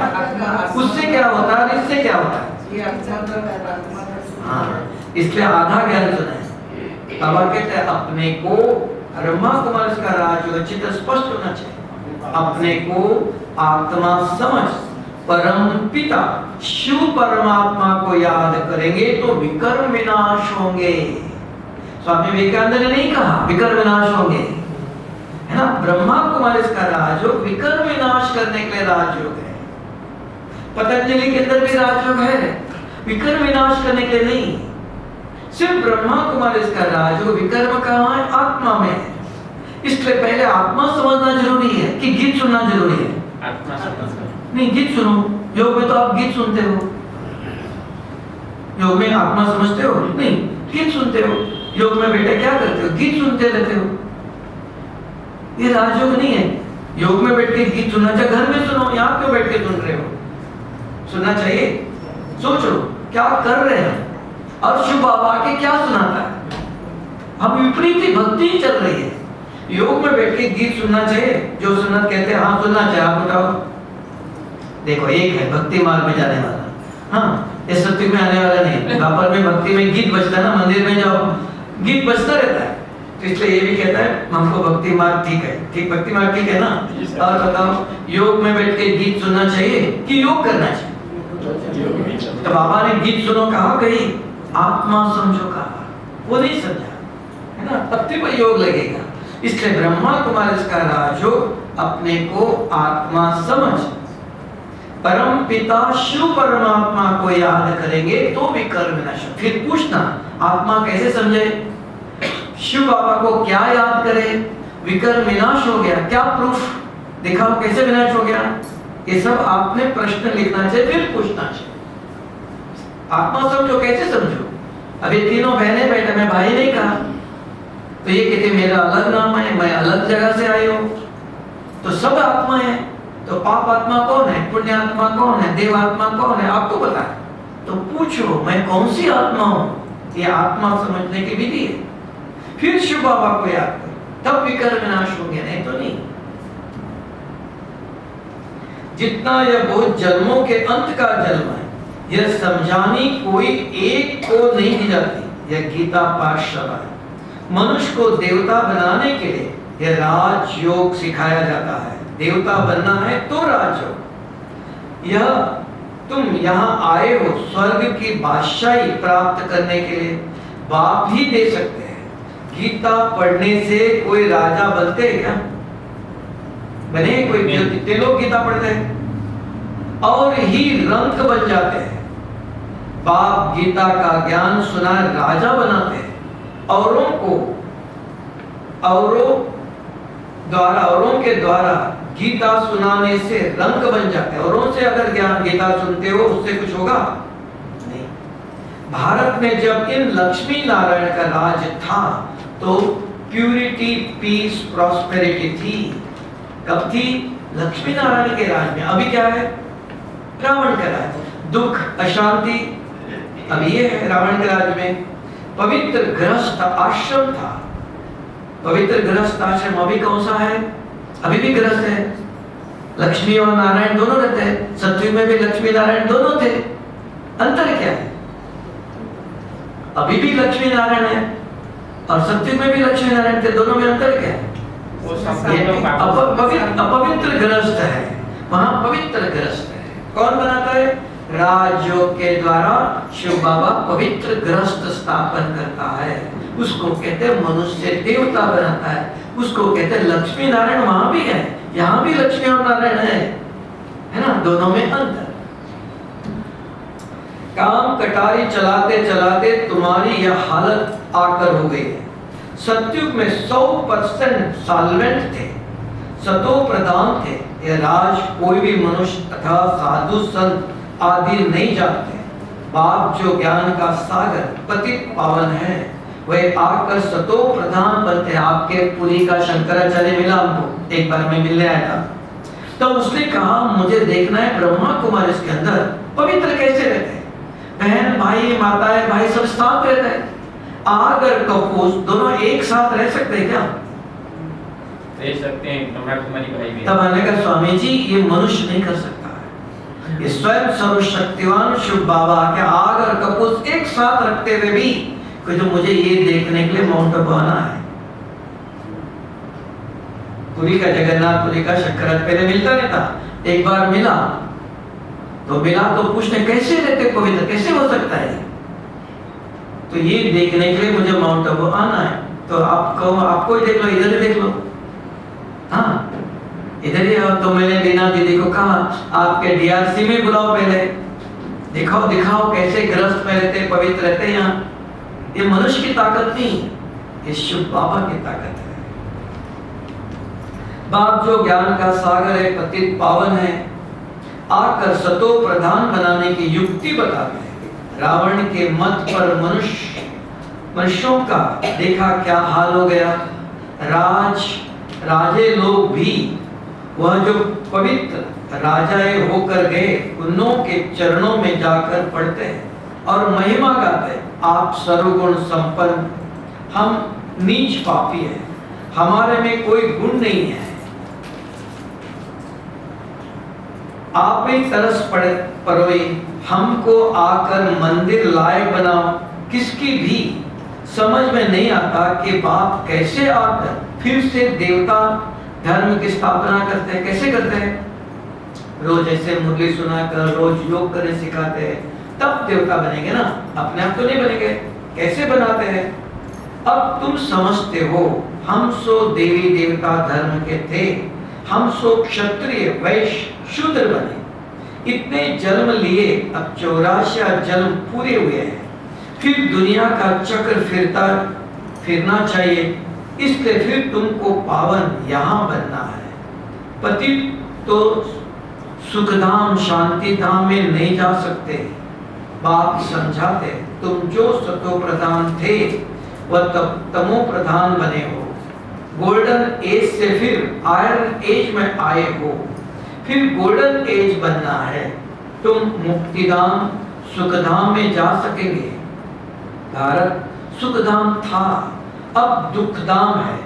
उससे क्या होता है, इससे क्या होता है? हाँ, इसलिए आधा ज्ञान सुना है। बाबा कहते हैं अपने को, ब्रह्मा कुमार का राजयोग चित्त स्पष्ट होना चाहिए। अपने को आत्मा समझ परम पिता शिव परमात्मा को याद करेंगे तो विकर्म विनाश होंगे। स्वामी विवेकानंद ने नहीं कहा विकर्म विनाश होंगे, है ना? ब्रह्मा कुमार इसका राजयोग विकर्म विनाश करने के लिए राजयोग है। पतंजलि के अंदर भी राजयोग है, विकर्म विनाश करने के लिए नहीं। सिर्फ ब्रह्मा कुमार इसका राजयोग विकर्म कहाँ है? आत्मा में है। इसलिए पहले आत्मा समझना जरूरी है कि गीत सुनना जरूरी है? आत्मा समझना नहीं, गीत सुनो। योग में तो आप गीत सुनते हो, योग में आत्मा समझते हो? नहीं, गीत सुनते हो। योग में बेटा क्या करते हो? गीत सुनते रहते हो। ये राजयोग नहीं है। योग में बैठ के गीत सुनना चाहिए, घर में सुनो, यहाँ क्यों बैठ के सुन रहे हो? सुनना चाहिए। सोचो क्या कर रहे हैं और शिव बाबा के क्या सुनाता है? हम विपरीत भक्ति ही चल रही है। योग में बैठ के गीत सुनना चाहिए, जो सुन्नत कहते हैं हाँ सुनना चाहिए। आप बताओ। देखो एक है भक्ति मार्ग में जाने वाला, हाँ, इस सत्युग में आने वाला नहीं। द्वापर में भक्ति में गीत बजता है ना, मंदिर में जाओ गीत बजता रहता है, तो इसलिए ये भी कहता है हमको भक्ति मार्ग ठीक है। ठीक, भक्ति मार्ग ठीक है ना? और बताओ योग में बैठ के गीत सुनना चाहिए कि योग करना चाहिए? तो बाबा ने गीत सुनो कहा, कहीं आत्मा समझो कहा, वो नहीं समझा, है ना? तब तक योग लगेगा। इसलिए ब्रह्मा कुमार इसका राजयोग अपने को आत्मा समझ परम पिता शिव परमात्मा को याद करेंगे तो विकर्म विनाश। फिर पूछना आत्मा कैसे समझे? शिव बाबा को क्या याद करे? विकर्म विनाश हो गया, क्या प्रूफ दिखाओ कैसे विनाश हो गया? ये सब आपने प्रश्न लिखना चाहिए, फिर पूछना चाहिए। आत्मा समझो, कैसे समझो? अभी तीनों बहनें बैठे, मैं भाई नहीं कहा, तो ये कहते मेरा अलग नाम है, मैं अलग जगह से आई हूं, तो सब आत्मा है। तो पाप आत्मा कौन है, पुण्य आत्मा कौन है, देव आत्मा कौन है, आपको पता है? तो पूछो मैं कौन सी आत्मा हूं। ये आत्मा समझने की विधि है। फिर शिव बाबा को याद करो, तब विकर्म विनाश होंगे, नहीं तो नहीं। जितना यह बहुत जन्मों के अंत का जन्म है, यह समझानी कोई एक को नहीं दी जाती। यह गीता पाठशाला है। मनुष्य को देवता बनाने के लिए यह राजयोग सिखाया जाता है। देवता बनना है तो राजयोग। यह तुम यहाँ आए हो स्वर्ग की बादशाही प्राप्त करने के लिए, बाप ही दे सकते हैं। गीता पढ़ने से कोई राजा बनते हैं क्या? बने कोई? कितने लोग गीता पढ़ते हैं और ही रंक बन जाते हैं। बाप गीता का ज्ञान सुना राजा बनाते हैं। औरों के द्वारा गीता सुनाने से रंक बन जाते हैं। औरों से अगर ज्ञान गीता सुनते हो उससे कुछ होगा नहीं। भारत में जब इन लक्ष्मी नारायण का राज था तो प्यूरिटी, पीस, प्रॉस्पेरिटी थी। कब थी? लक्ष्मी नारायण के राज में। अभी क्या है? रावण का राज, दुख, अशांति। अब ये है रावण के राज में। पवित्र गृहस्थ आश्रम था। पवित्र गृहस्थ आश्रम अभी कौन सा है? अभी भी गृहस्थ है। लक्ष्मी और नारायण दोनों रहते हैं। सतयुग में भी लक्ष्मी नारायण दोनों थे। अंतर क्या है? अभी भी लक्ष्मी नारायण है और सतयुग में भी लक्ष्मी नारायण थे। दोनों में अंतर क्या है? अपवित्र गृहस्थ है, वहां पवित्र गृहस्थ है। कौन बनाता है? राजयोग के द्वारा शिव बाबा पवित्र गृहस्थ स्थापन करता है। उसको कहते हैं मनुष्य देवता बनाता है। उसको कहते हैं लक्ष्मी नारायण। वहां भी है, यहाँ भी लक्ष्मी और नारायण है ना? दोनों में अंतर। काम कटारी चलाते चलाते तुम्हारी यह हालत आकर हो गई है। सतयुग में 100% सॉल्वेंट थे, सतो प्रधान थे। यह राज कोई भी मनुष्य तथा साधु संत आदि नहीं जानते। बाप जो ज्ञान का सागर पतित पावन है, वह आकर सतो प्रधान बनते। आपके पुरी का शंकराचार्य मिला हमको, एक बार मैं मिलने आया था। तो उसने कहा मुझे देखना है ब्रह्मा कुमार इसके अंदर पवित्र कैसे रहते हैं। बहन भाई माताएं भाई सब साथ रहते हैं। आग और कपूस दोनों एक साथ रह सकते हैं क्या? रह सकते हैं। ब्रह्मा कुमारी भाई भी। तब मैंने कहा स्वामी जी ये मनुष्य नहीं कर सकता है। ये स्वयं सर्वशक्तिवान शिव बाबा के आग और कपूस एक साथ रखते हुए भी कोई तो मुझे ये देखने के लिए माउंट आबू आना है। पुरी का जगन्नाथपुरी का शंकराचार्य पहले मिलता नहीं था। एक बार मिला तो पूछने कैसे रहते पवित्र, कैसे हो सकता है? तो ये देखने के लिए मुझे माउंट आबू आना है। तो आपको ही देख लो, इधर ही देख लो। हाँ इधर ही। तो मैंने लीना दीदी को कहा आपके डीआरसी में बुलाओ, पहले दिखाओ कैसे गृहस्थ में रहते, पवित्र रहते। यहाँ ये मनुष्य की ताकत नहीं, ये शिव बाबा की ताकत है। बाप जो ज्ञान का सागर है, पतित पावन है, आकर सतो प्रधान बनाने की युक्ति बताते हैं। रावण के मत पर मनुष्यों का देखा क्या हाल हो गया। राजे लोग भी वह जो पवित्र राजाए होकर गए उन्हों के चरणों में जाकर पढ़ते हैं और महिमा गाते हैं। आप सर्वगुण संपन्न, हम नीच पापी हैं, हमारे में कोई गुण नहीं है। आप ही तरस परोए, हमको आकर मंदिर लायक बनाओ। किसकी भी समझ में नहीं आता कि बाप कैसे आकर फिर से देवता धर्म की स्थापना करते हैं। कैसे करते हैं? रोज ऐसे मुरली सुनाकर रोज योग करने सिखाते हैं, तब देवता बनेंगे ना, अपने आप तो नहीं बनेंगे। कैसे बनाते हैं? अब तुम समझते हो हम सो देवी देवता धर्म के थे, हम सो क्षत्रिय वैश्य शूद्र बने। इतने जन्म लिए, अब 84 जन्म पूरे हुए हैं। फिर दुनिया का चक्र फिरना चाहिए, इसलिए फिर तुमको पावन यहाँ बनना है। पतित तो सुखधाम शांति धाम में नहीं जा सकते। बाप समझाते तुम जो सतो प्रधान थे वह तमो प्रधान बने हो। गोल्डन एज से फिर आयरन एज में आए हो, फिर गोल्डन एज बनना है। तुम मुक्तिधाम सुखधाम में जा सकेंगे। भारत सुखधाम था, अब दुखधाम है।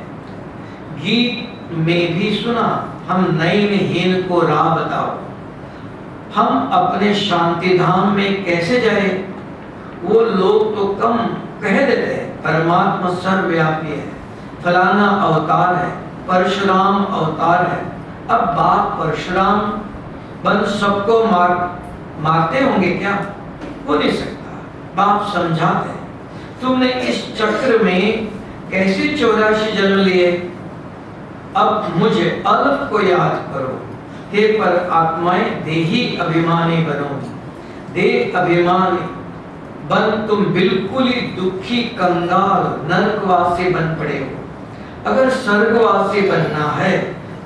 गीत में भी सुना, हम नयनहीन को राह बताओ। हम अपने शांति धाम में कैसे जाए? वो लोग तो कम कह देते हैं परमात्मा सर्वव्यापी है, फलाना अवतार है, परशुराम अवतार है। अब बाप परशुराम बन सबको मारते होंगे क्या? हो नहीं सकता। बाप समझाते हैं, तुमने इस चक्र में कैसे 84 जन्म लिए? अब मुझे अल्फ को याद करो। हे पर आत्माएं देही अभिमानी बनो। देह अभिमानी बन तुम बिल्कुल ही दुखी कंगाल नरकवासी बन पड़े हो। अगर स्वर्गवासी बनना है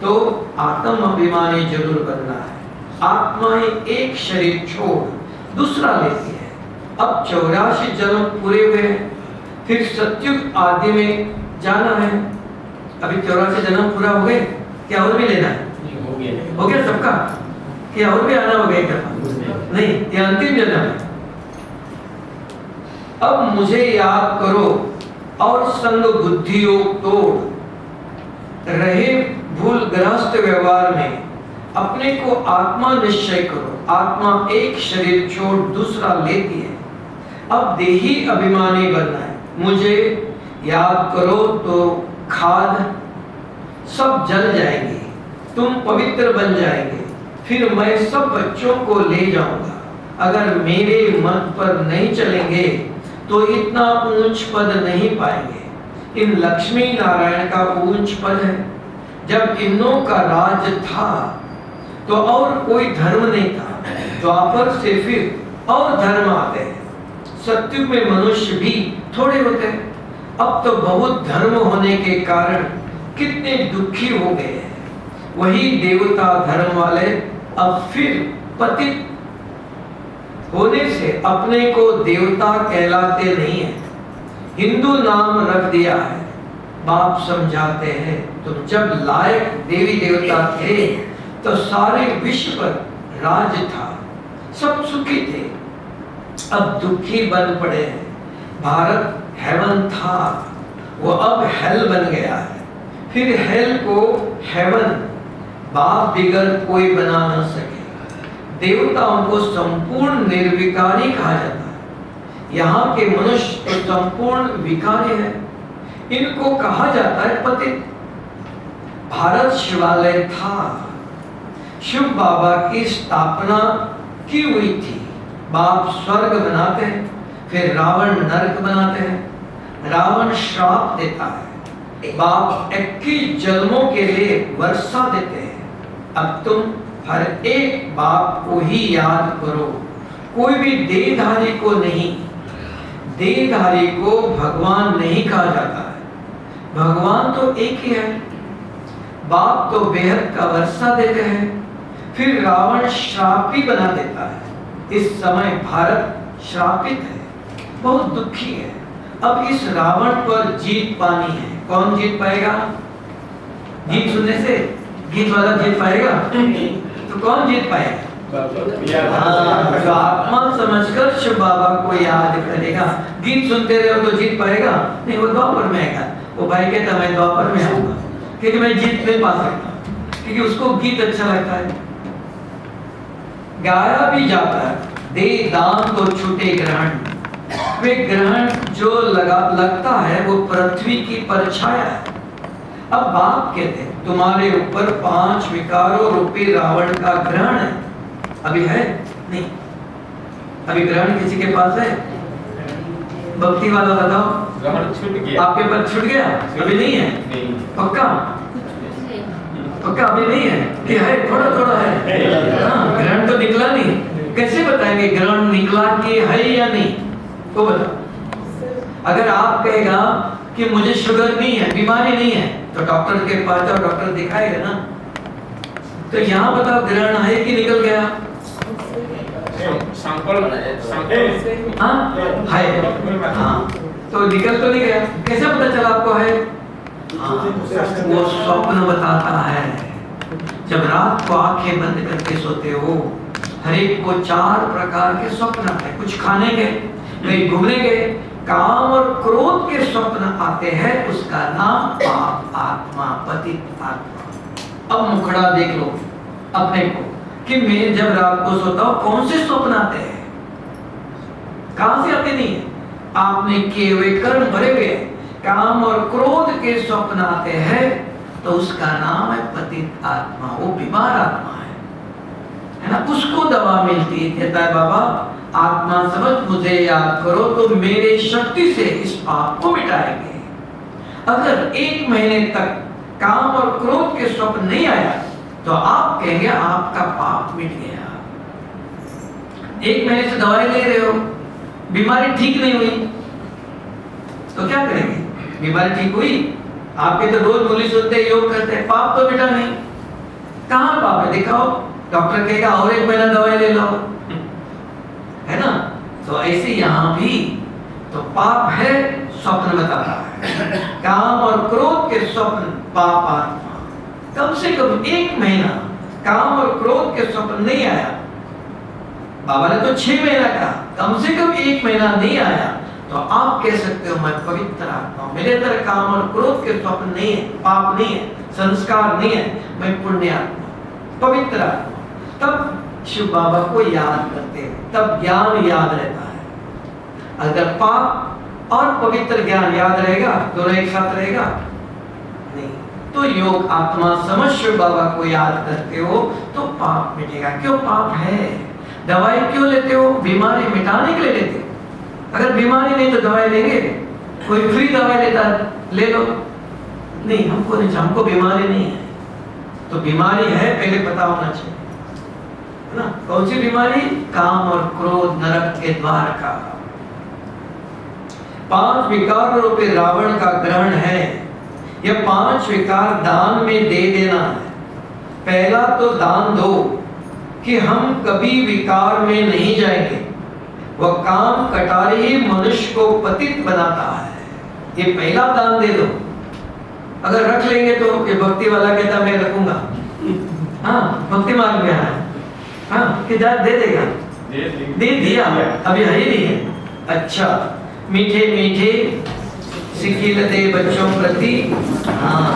तो आत्म अभिमानी जरूर बनना है। आत्माएं एक शरीर छोड़ दूसरा लेती है। अब 84 जन्म पूरे हुए, फिर सतयुग आदि में जाना है। अभी 84 जन्म पूरा हो गए, क्या और भी लेना है? हो गया सबका? क्या और भी आना होगा एक दफा? नहीं, ये अंतिम जन्म है। अब मुझे याद करो और संग बुद्धियों तोड़ रहे भूलग्रस्त व्यवहार में अपने को आत्मा निश्चय करो। आत्मा एक शरीर छोड़ दूसरा लेती है। अब देही अभिमानी बनना है। मुझे याद करो तो खाद सब जल जाएंगे, तुम पवित्र बन जाएंगे। फिर मैं सब बच्चों को ले जाऊंगा। अगर मेरे मत पर नहीं चलेंगे तो इतना ऊंच पद नहीं पाएंगे। इन लक्ष्मी नारायण का ऊंच पद है। जब इनों का राज था तो और कोई धर्म नहीं था। द्वापर से फिर और धर्म आते हैं। सत्युग में मनुष्य भी थोड़े होते हैं। अब तो बहुत धर्म होने के कारण कितने दुखी हो गए हैं। वही देवता धर्म वाले अब फिर पतित होने से अपने को देवता कहलाते नहीं है, हिंदू नाम रख दिया है। बाप समझाते हैं, तो जब लायक देवी देवता थे तो सारे विश्व पर राज था, सब सुखी थे। अब दुखी बन पड़े हैं। भारत हेवन था, वो अब हेल बन गया है। फिर हेल को हेवन बाप बिगड़ कोई बना न सके। देवताओं को संपूर्ण निर्विकारी कहा जाता है। यहाँ के मनुष्य तो संपूर्ण विकारी है। इनको कहा जाता है पतित। भारत शिवालय था, शिव बाबा की स्थापना की हुई थी। बाप स्वर्ग बनाते हैं, फिर रावण नरक बनाते हैं। रावण श्राप देता है, बाप 21 जन्मों के लिए वर्षा देते हैं। अब तुम हर एक बाप को ही याद करो, कोई भी देहधारी को नहीं। देहधारी को भगवान नहीं कहा जाता है, भगवान तो एक ही है। बाप तो बेहद का वर्षा देते हैं, फिर रावण श्रापी बना देता है। इस समय भारत श्रापित है, बहुत दुखी है। अब इस रावण पर जीत पानी है। कौन जीत पाएगा? गीत सुनने से गीत वाला जीत पाएगा? तो कौन जीत पाएगा? जो आत्मा समझकर शिव बाबा को याद करेगा। गीत सुनते रहो तो जीत पाएगा? नहीं, वो द्वापर में आएगा। वो भाई कहता मैं द्वापर में आऊंगा क्योंकि मैं जीत नहीं पा सकता, क्योंकि उसको गीत अच्छा लगता है। गाया भी जाता है, दे दान तो छूटे ग्रहण। वे ग्रहण जो लगता है वो पृथ्वी की परछाया है। अब बाप कहते हैं तुम्हारे ऊपर 5 विकारों रूपी रावण का ग्रहण है। अभी है नहीं? अभी ग्रहण किसी के पास है? भक्ति वाला बताओ। ग्रहण छूट गया, आपके पास छूट गया? अभी नहीं है? नहीं। पक्का? पक्का अभी नहीं है कि है? थोड़ा थोड़ा है। हाँ, ग्रहण तो निकला नहीं। कैसे बताएंगे ग्रहण निकला कि है या नहीं? तो बताओ। अगर आप कहेगा कि मुझे शुगर नहीं है, बीमारी नहीं है, तो डॉक्टर के पास जाओ, डॉक्टर दिखाएगा ना। तो यहाँ बताओ ग्रहण है कि निकल गया? हाँ है। हाँ, तो निकल तो नहीं गया। कैसे पता चला आपको है? हाँ, वो स्वप्न बताता है। जब रात को आंखें बंद करके सोते हो, हर एक को 4 प्रकार के स्वप्न आते हैं। कुछ खाने के, कहीं घूमने गए, काम और क्रोध के स्वप्न आते हैं, उसका नाम पाप आत्मा, पतित आत्मा। अब मुखड़ा देख लो अपने को कि मैं जब रात को सोता हूं कौन से स्वप्न आते हैं, कहां से आते नहीं है, आपने किए हुए कर्म भरे हुए काम और क्रोध के स्वप्न आते हैं, तो उसका नाम है पतित आत्मा, वो बीमार आत्मा है ना। उसको दवा मिलती है, कहता है बाबा आत्मा समझ मुझे याद करो तो मेरे शक्ति से इस पाप को मिटाएंगे। अगर 1 महीने तक काम और क्रोध के स्वप्न नहीं आया तो आप कहेंगे आपका पाप मिट गया। 1 महीने से दवाई ले रहे हो, बीमारी ठीक नहीं हुई तो क्या करेंगे? बीमारी ठीक हुई, आपके तो रोज बोली सुनते योग करते हैं, पाप तो मिटा नहीं, कहां पाप है दिखाओ। डॉक्टर कहेगा और 1 महीना दवाई ले लो, है ना। तो ऐसे यहां भी तो पाप है, स्वप्न बताता है काम और क्रोध के स्वप्न पाप आत्मा। कम से कम 1 महीना काम और क्रोध के स्वप्न नहीं आया, बाबा ने तो 6 महीना कहा, कम से कम 1 महीना नहीं आया तो आप कह सकते हो मैं पवित्र आत्मा, मेरे अंदर काम और क्रोध के स्वप्न नहीं है, पाप नहीं है, संस्कार नहीं है, मैं पुण्य आत्मा, पवित्र आत्मा। तब शिव बाबा को याद करते हैं, तब ज्ञान याद रहता है। अगर पाप और पवित्र ज्ञान याद रहेगा, दोनों एक साथ रहेगा नहीं, तो योग आत्मा समझ शिव बाबा को याद करते हो तो पाप मिटेगा। क्यों पाप है? दवाई क्यों लेते हो? बीमारी मिटाने के लिए लेते हो। अगर बीमारी नहीं तो दवाई लेंगे? कोई फ्री दवाई लेता ले लो, नहीं हमको नहीं, हमको बीमारी नहीं है। तो बीमारी है पहले पता होना चाहिए, है ना। कौन सी बीमारी? काम और क्रोध नरक के द्वार का। 5 विकार रूपी रावण का ग्रहण है। यह 5 विकार दान में दे देना है। पहला तो दान दो कि हम कभी विकार में नहीं जाएंगे। वह काम कटारी ही मनुष्य को पतित बनाता है। ये पहला दान दे दो। अगर रख लेंगे तो ये भक्ति वाला कहता मैं रखूंगा, हाँ भक्ति मार्ग में है, हाँ हिदायत दे देगा, दे दिया, अभी है ही नहीं है। अच्छा मीठे मीठे सिखिलते बच्चों प्रति, हाँ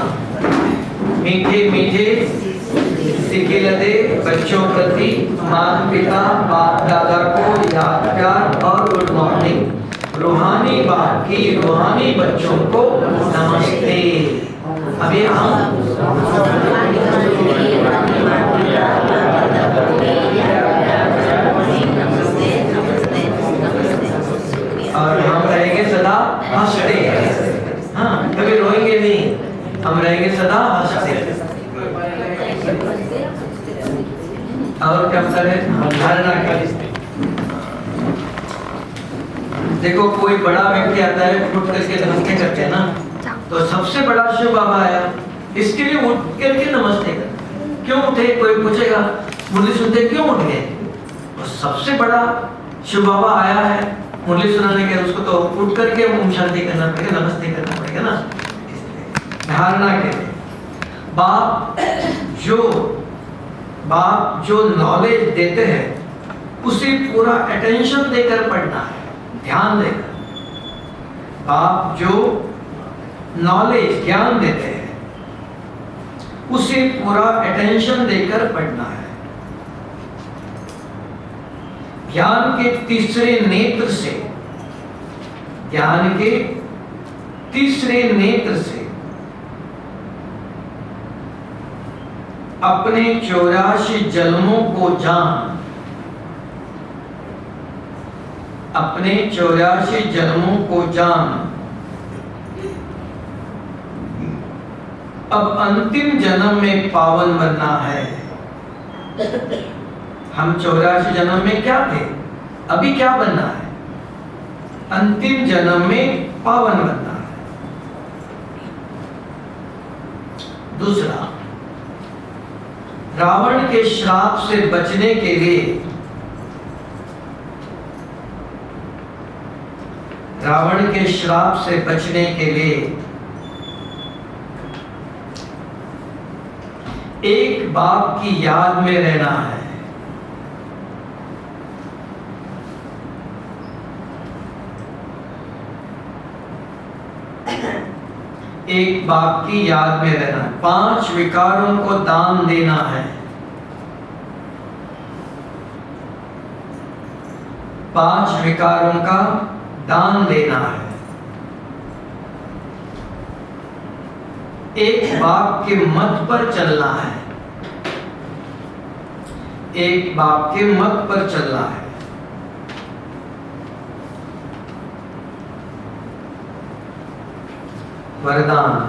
मीठे मीठे सिखिलते बच्चों प्रति माता पिता बाप दादा को याद प्यार और गुड मॉर्निंग। रूहानी बाप की रूहानी बच्चों को नमस्ते। अभी हम और हम रहेंगे सदा हंसते, हाँ कभी रोएंगे नहीं, हम रहेंगे सदा हंसते। और क्या करें? धारणा करें। देखो कोई बड़ा व्यक्ति आता है, उठ करके नमस्ते करते हैं ना, तो सबसे बड़ा शिव बाबा आया, इसके लिए उठ करके नमस्ते करते। क्यों उठे? कोई पूछेगा, मुरली सुनते क्यों उठ गए? तो सबसे बड़ा शिव बाबा आया है मुरली सुनाने के, उसको तो उठ करके ओम शांति करना पड़ेगा, नमस्ते करना पड़ेगा ना। धारणा के बाप जो नॉलेज देते हैं उसे पूरा अटेंशन देकर पढ़ना है, ध्यान देकर। बाप जो नॉलेज ज्ञान देते हैं उसे पूरा अटेंशन देकर पढ़ना है। ज्ञान के तीसरे नेत्र से, ज्ञान के तीसरे नेत्र से अपने 84 जन्मों को जान, अपने 84 जन्मों को जान। अब अंतिम जन्म में पावन बनना है। हम 84 जन्म में क्या थे, अभी क्या बनना है? अंतिम जन्म में पावन बनना है। दूसरा, रावण के श्राप से बचने के लिए, रावण के श्राप से बचने के लिए एक बाप की याद में रहना है। एक बाप की याद में रहना, 5 विकारों को दान देना है। 5 विकारों का दान देना है। एक बाप के मत पर चलना है। एक बाप के मत पर चलना है। वरदान,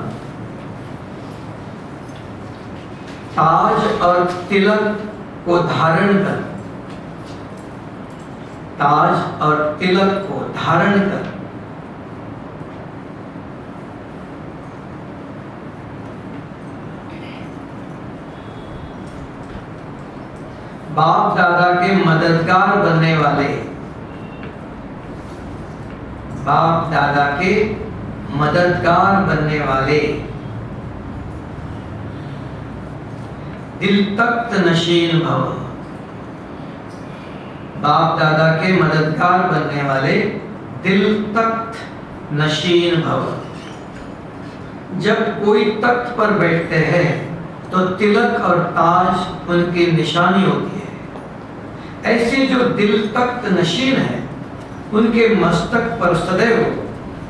ताज और तिलक को धारण कर, ताज और तिलक को धारण कर बाप दादा के मददगार बनने वाले, बाप दादा के मददगार बनने वाले, दिल तख्त नशीन भव, बाप दादा के मददगार बनने वाले, दिल तख्त नशीन भव। जब कोई तख्त पर बैठते हैं तो तिलक और ताज उनकी निशानी होती है। ऐसे जो दिल तख्त नशीन है, उनके मस्तक पर सदैव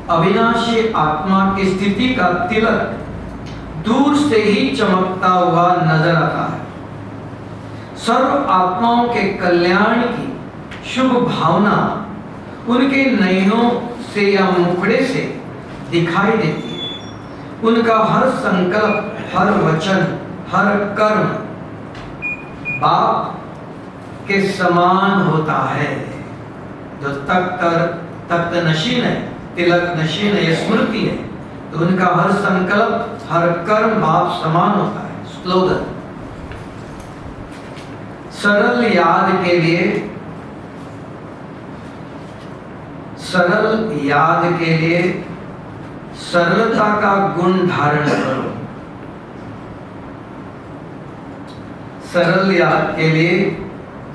अविनाशी आत्मा की स्थिति का तिलक दूर से ही चमकता हुआ नजर आता है। सर्व आत्माओं के कल्याण की शुभ भावना उनके नयनों से या मुखड़े से दिखाई देती है। उनका हर संकल्प, हर वचन, हर कर्म बाप के समान होता है। जो तख्त नशीन है, तिलक नशीन है, ये स्मृति है, तो उनका हर संकल्प, हर कर्म बाप समान होता है। स्लोगन, सरल याद के लिए, सरल याद के लिए सरलता का गुण धारण करो। सरल याद के लिए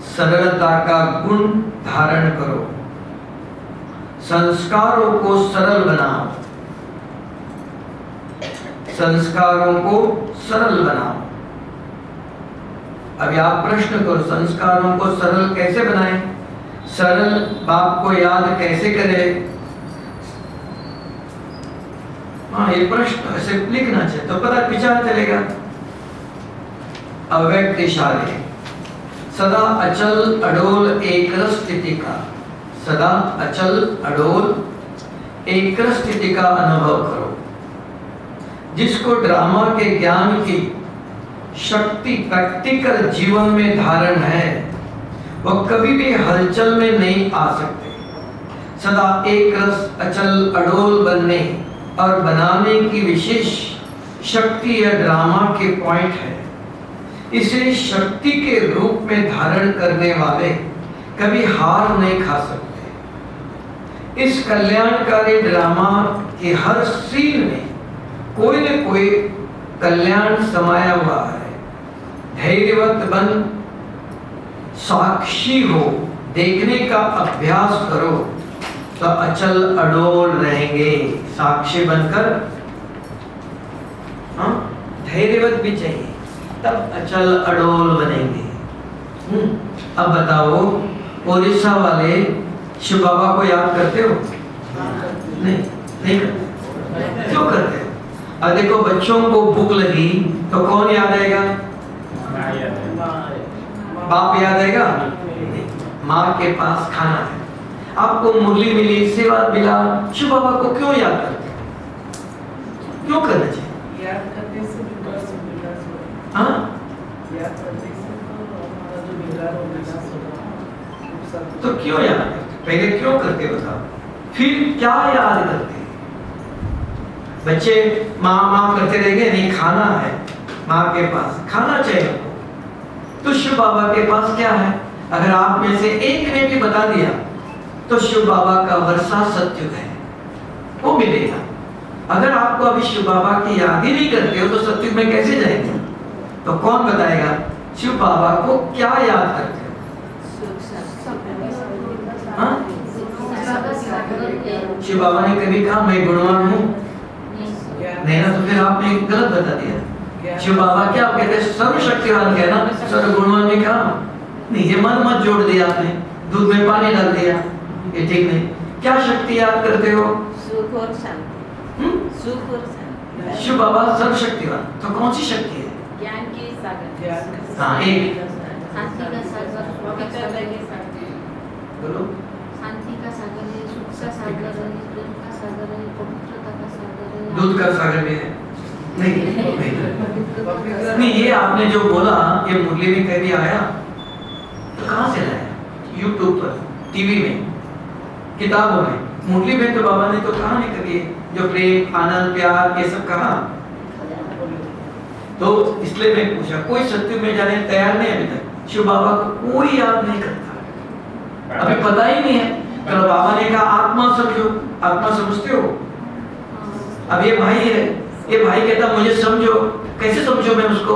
सरलता का गुण धारण करो। संस्कारों को सरल बनाओ। संस्कारों को सरल बनाओ। अभी आप प्रश्न करो, संस्कारों को सरल कैसे बनाएं? सरल बाप को याद कैसे करें? हाँ, ये प्रश्न ऐसे लिखना चाहिए तो पता विचार चलेगा। अव्यक्त इशारे, सदा अचल अडोल एक स्थिति का, सदा अचल अडोल एक स्थिति का अनुभव करो। जिसको ड्रामा के ज्ञान की शक्ति प्रैक्टिकल जीवन में धारण है, वह कभी भी हलचल में नहीं आ सकते। सदा एक रस अचल अडोल बनने और बनाने की विशेष शक्ति यह ड्रामा के पॉइंट है। इसे शक्ति के रूप में धारण करने वाले कभी हार नहीं खा सकते। इस कल्याणकारी ड्रामा के हर सीन में कोई न कोई कल्याण समाया हुआ है। धैर्यवत बन साक्षी हो, देखने का अभ्यास करो तो अचल अडोल रहेंगे। साक्षी बनकर, हाँ, धैर्यवत भी चाहिए, तब अचल अडोल बनेंगे। अब बताओ, ओडिशा वाले शिव बाबा को याद करते हो? नहीं, नहीं करते। क्यों करते हो? अब देखो, बच्चों को भूख लगी तो कौन याद आएगा? बाप याद आएगा? माँ के पास खाना है, आपको मुरली मिली, सेवा मिला, शिव बाबा को क्यों याद करते हो? क्यों करना चाहिए? याद करने से विकास होगा। हाँ, याद करने से तो हमारा जो विकास होगा। तो क्यों याद करते? पहले क्यों करते बताओ, फिर क्या याद करते? बच्चे माँ माँ करते रहेंगे, नहीं खाना है, माँ के पास खाना चाहिए। तो शिव बाबा के पास क्या है? अगर आप में से एक ने भी बता दिया तो शिव बाबा का वर्षा सत्युग है, वो मिलेगा। अगर आपको अभी शिव बाबा की याद ही नहीं करते हो तो सत्युग में कैसे जाएंगे? तो कौन बताएगा शिव बाबा को क्या याद करते हो? हाँ? शिव बाबा ने कभी कहा मैं गुणवान हूँ? नहीं ना, तो फिर आपने गलत बता दिया। शिव बाबा क्या कहते हैं? सर्वशक्तिवान कहना, सर्वगुणवान में कहा नहीं, ये मन मत जोड़ दिया आपने, दूध में पानी डाल दिया, ये ठीक नहीं। क्या शक्ति याद करते हो? सुख और शांति। सुख और शांति। शिव बाबा सर्वशक्तिवान, तो कौन सी शक्ति है? ज्ञान की सागर। हाँ, एक शांति का सागर, बोलो। शांति का सागर है, सुख का सागर है, प्रेम का सागर है, पवित्रता का सागर है। दूध का सागर भी है? नहीं, नहीं, ये आपने जो बोला ये मुरली में कभी आया तो कहाँ से लाया? यूट्यूब पर, टीवी में, किताबों में। मुरली में तो बाबा ने तो कहा नहीं कभी जो प्रेम, आनंद, प्यार ये सब कहा। तो इसलिए मैं पूछा, कोई सत्युग में जाने तैयार नहीं अभी तक। शिव बाबा को कोई याद नहीं करता, अभी पता ही नहीं है। तो बाबा ने कहा आत्मा समझो। आत्मा समझते हो? अब ये भाई है, ये भाई कहता मुझे समझो। कैसे समझो मैं उसको?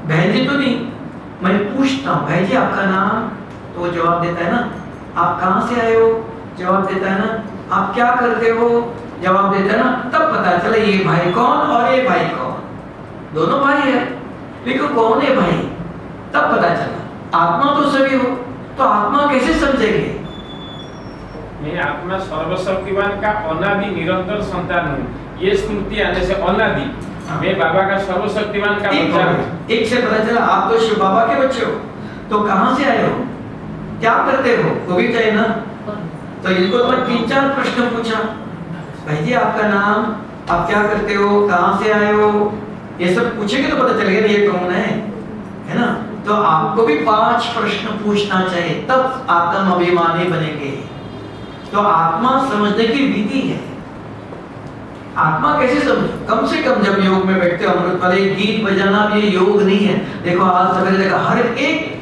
बहन जी तो नहीं, मैं पूछता हूँ भाई जी आपका नाम, तो वो जवाब देता है ना। आप कहाँ से आए हो? जवाब देता है ना। आप क्या करते हो? जवाब देता है ना। तब पता चला ये भाई कौन और ये भाई कौन। दोनों भाई है, लेकिन कौन है भाई? तब पता चला। आत्मा तो सभी हो, तो आत्मा कैसे समझेंगे? मैं आत्मा सर्वशक्तिवान का अनादि निरंतर संतान हूँ। ये स्मृति आने से अनादि मैं बाबा का सर्वशक्तिवान का बच्चा हूँ। एक से पता चला आप तो शिव बाबा के बच्चे हो, तो कहाँ से आए हो? क्या करते हो? वो भी चाहिए ना। तो इनको तो 3-4 प्रश्न पूछा, भाई जी आपका नाम, आप क्या करते हो, कहाँ से आए हो, ये सब पूछेंगे तो पता चलेगा ये कौन है ना। तो आपको भी 5 प्रश्न पूछना चाहिए, तब आत्म अभिमानी बनेंगे। तो आत्मा समझने की विधि है। आत्मा कैसे समझ? कम से कम जब योग में बैठते हो अमृत वाले, गीत बजाना भी ये योग नहीं है। देखो आज सवेरे देखा हर एक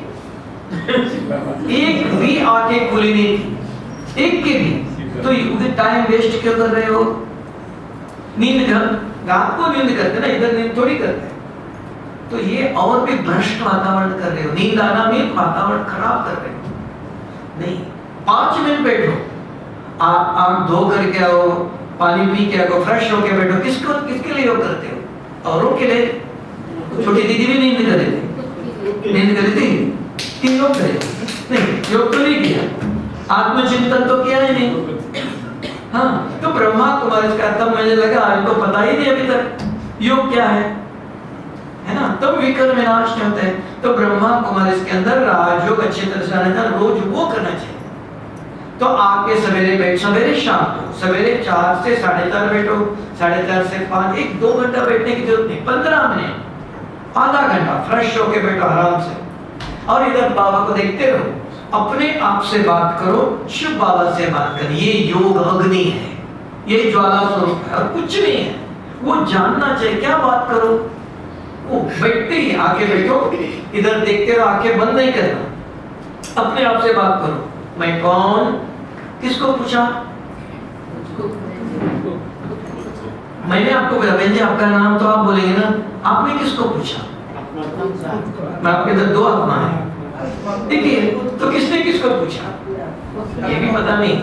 भी आंखें खुली नहीं थी, एक के भी। तो ये टाइम वेस्ट क्यों कर रहे हो? नींद रात को नींद करते ना, इधर नींद थोड़ी करते। तो ये और भी भ्रष्ट वातावरण कर रहे हो। नींद आना में वातावरण खराब कर रहे हो। नहीं, 5 मिनट बैठो, आप आंख धो करके आओ, पानी पी के आओ, फ्रेश होके बैठो। किसके लिए योग करते हो? औरों के लिए। छोटी दीदी भी नींद कर रही थी, नींद कर रही थी, 3 लोग करे नहीं, योग तो नहीं किया, आत्मचिंतन तो किया ही नहीं। हाँ, तो ब्रह्मा कुमारी का तब मुझे लगा इनको पता ही नहीं अभी तक योग क्या है ना। तब विकर्म विनाश नहीं होते हैं। तो ब्रह्मा कुमारी के अंदर राजयोग अच्छी तरह से आने का रोज वो करना चाहिए। तो आके सवेरे बैठ, सवेरे शाम को, सवेरे 4 से 4:30 बैठो, 4:30 से 5, 1-2 घंटा बैठने की जरूरत नहीं, 15 मिनट, आधा घंटा फ्रेश होके बैठो आराम से। और इधर बाबा को देखते रहो, अपने आप से बात करो, शिव बाबा से बात करो। ये योग अग्नि है, ये ज्वाला स्वरूप है और कुछ नहीं है। वो जानना चाहिए क्या बात करो। वो बैठते ही आके बैठो, इधर देखते रहो, आंखें बंद नहीं करना, अपने आप से बात करो। मैं कौन? किसको पूछा? मैंने आपको बोला बहन जी आपका नाम, तो आप बोलेंगे ना। आपने किसको पूछा? मैं आपके अंदर 2 आत्मा है, देखिए। तो किसने किसको पूछा ये भी पता नहीं।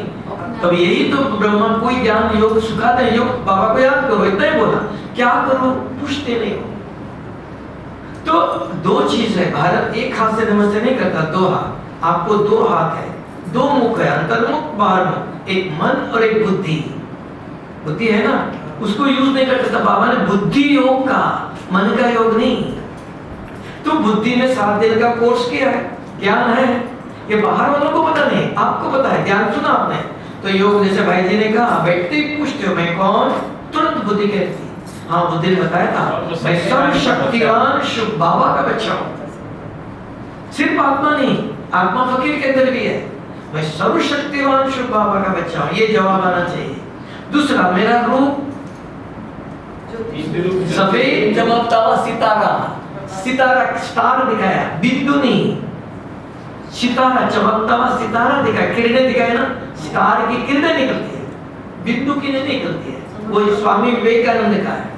तब यही तो ब्रह्मा कोई ज्ञान योग सिखाते हैं। योग बाबा को याद करो, इतना ही बोला। क्या करो? पूछते नहीं हो। तो 2 चीज है। भारत एक हाथ से नमस्ते नहीं करता, 2 हाथ। आपको 2 हाथ है, 2 मुख है, अंतर्मुख बाहर मुख, एक मन और एक बुद्धि। बुद्धि है ना, उसको यूज नहीं करता था बाबा ने। बुद्धि योग का, मन का योग नहीं। तो बुद्धि में 7 दिन का कोर्स किया है, ज्ञान है। ये बाहर वालों को पता नहीं, आपको पता है, ज्ञान सुना आपने। तो योग जैसे भाई जी ने कहा, बैठते ही पूछते हो मैं कौन, तुरंत बुद्धि कहती। हाँ, बुद्धि ने बताया था मैं सर्वशक्तिवान शिव बाबा का बच्चा हूँ। सिर्फ आत्मा नहीं, आत्मा फकीर के अंदर भी है। मैं सर्वशक्तिवान शिव बाबा का बच्चा हूँ, ये जवाब आना चाहिए। दूसरा, मेरा रूप सफेद चमकता हुआ सितारा, सितारा स्टार दिखाया, बिंदु नहीं, सितारा चमकता हुआ सितारा दिखाया, किरणें दिखाए ना, स्टार की किरणें निकलती है, बिंदु की नहीं निकलती है। वो स्वामी विवेकानंद का है।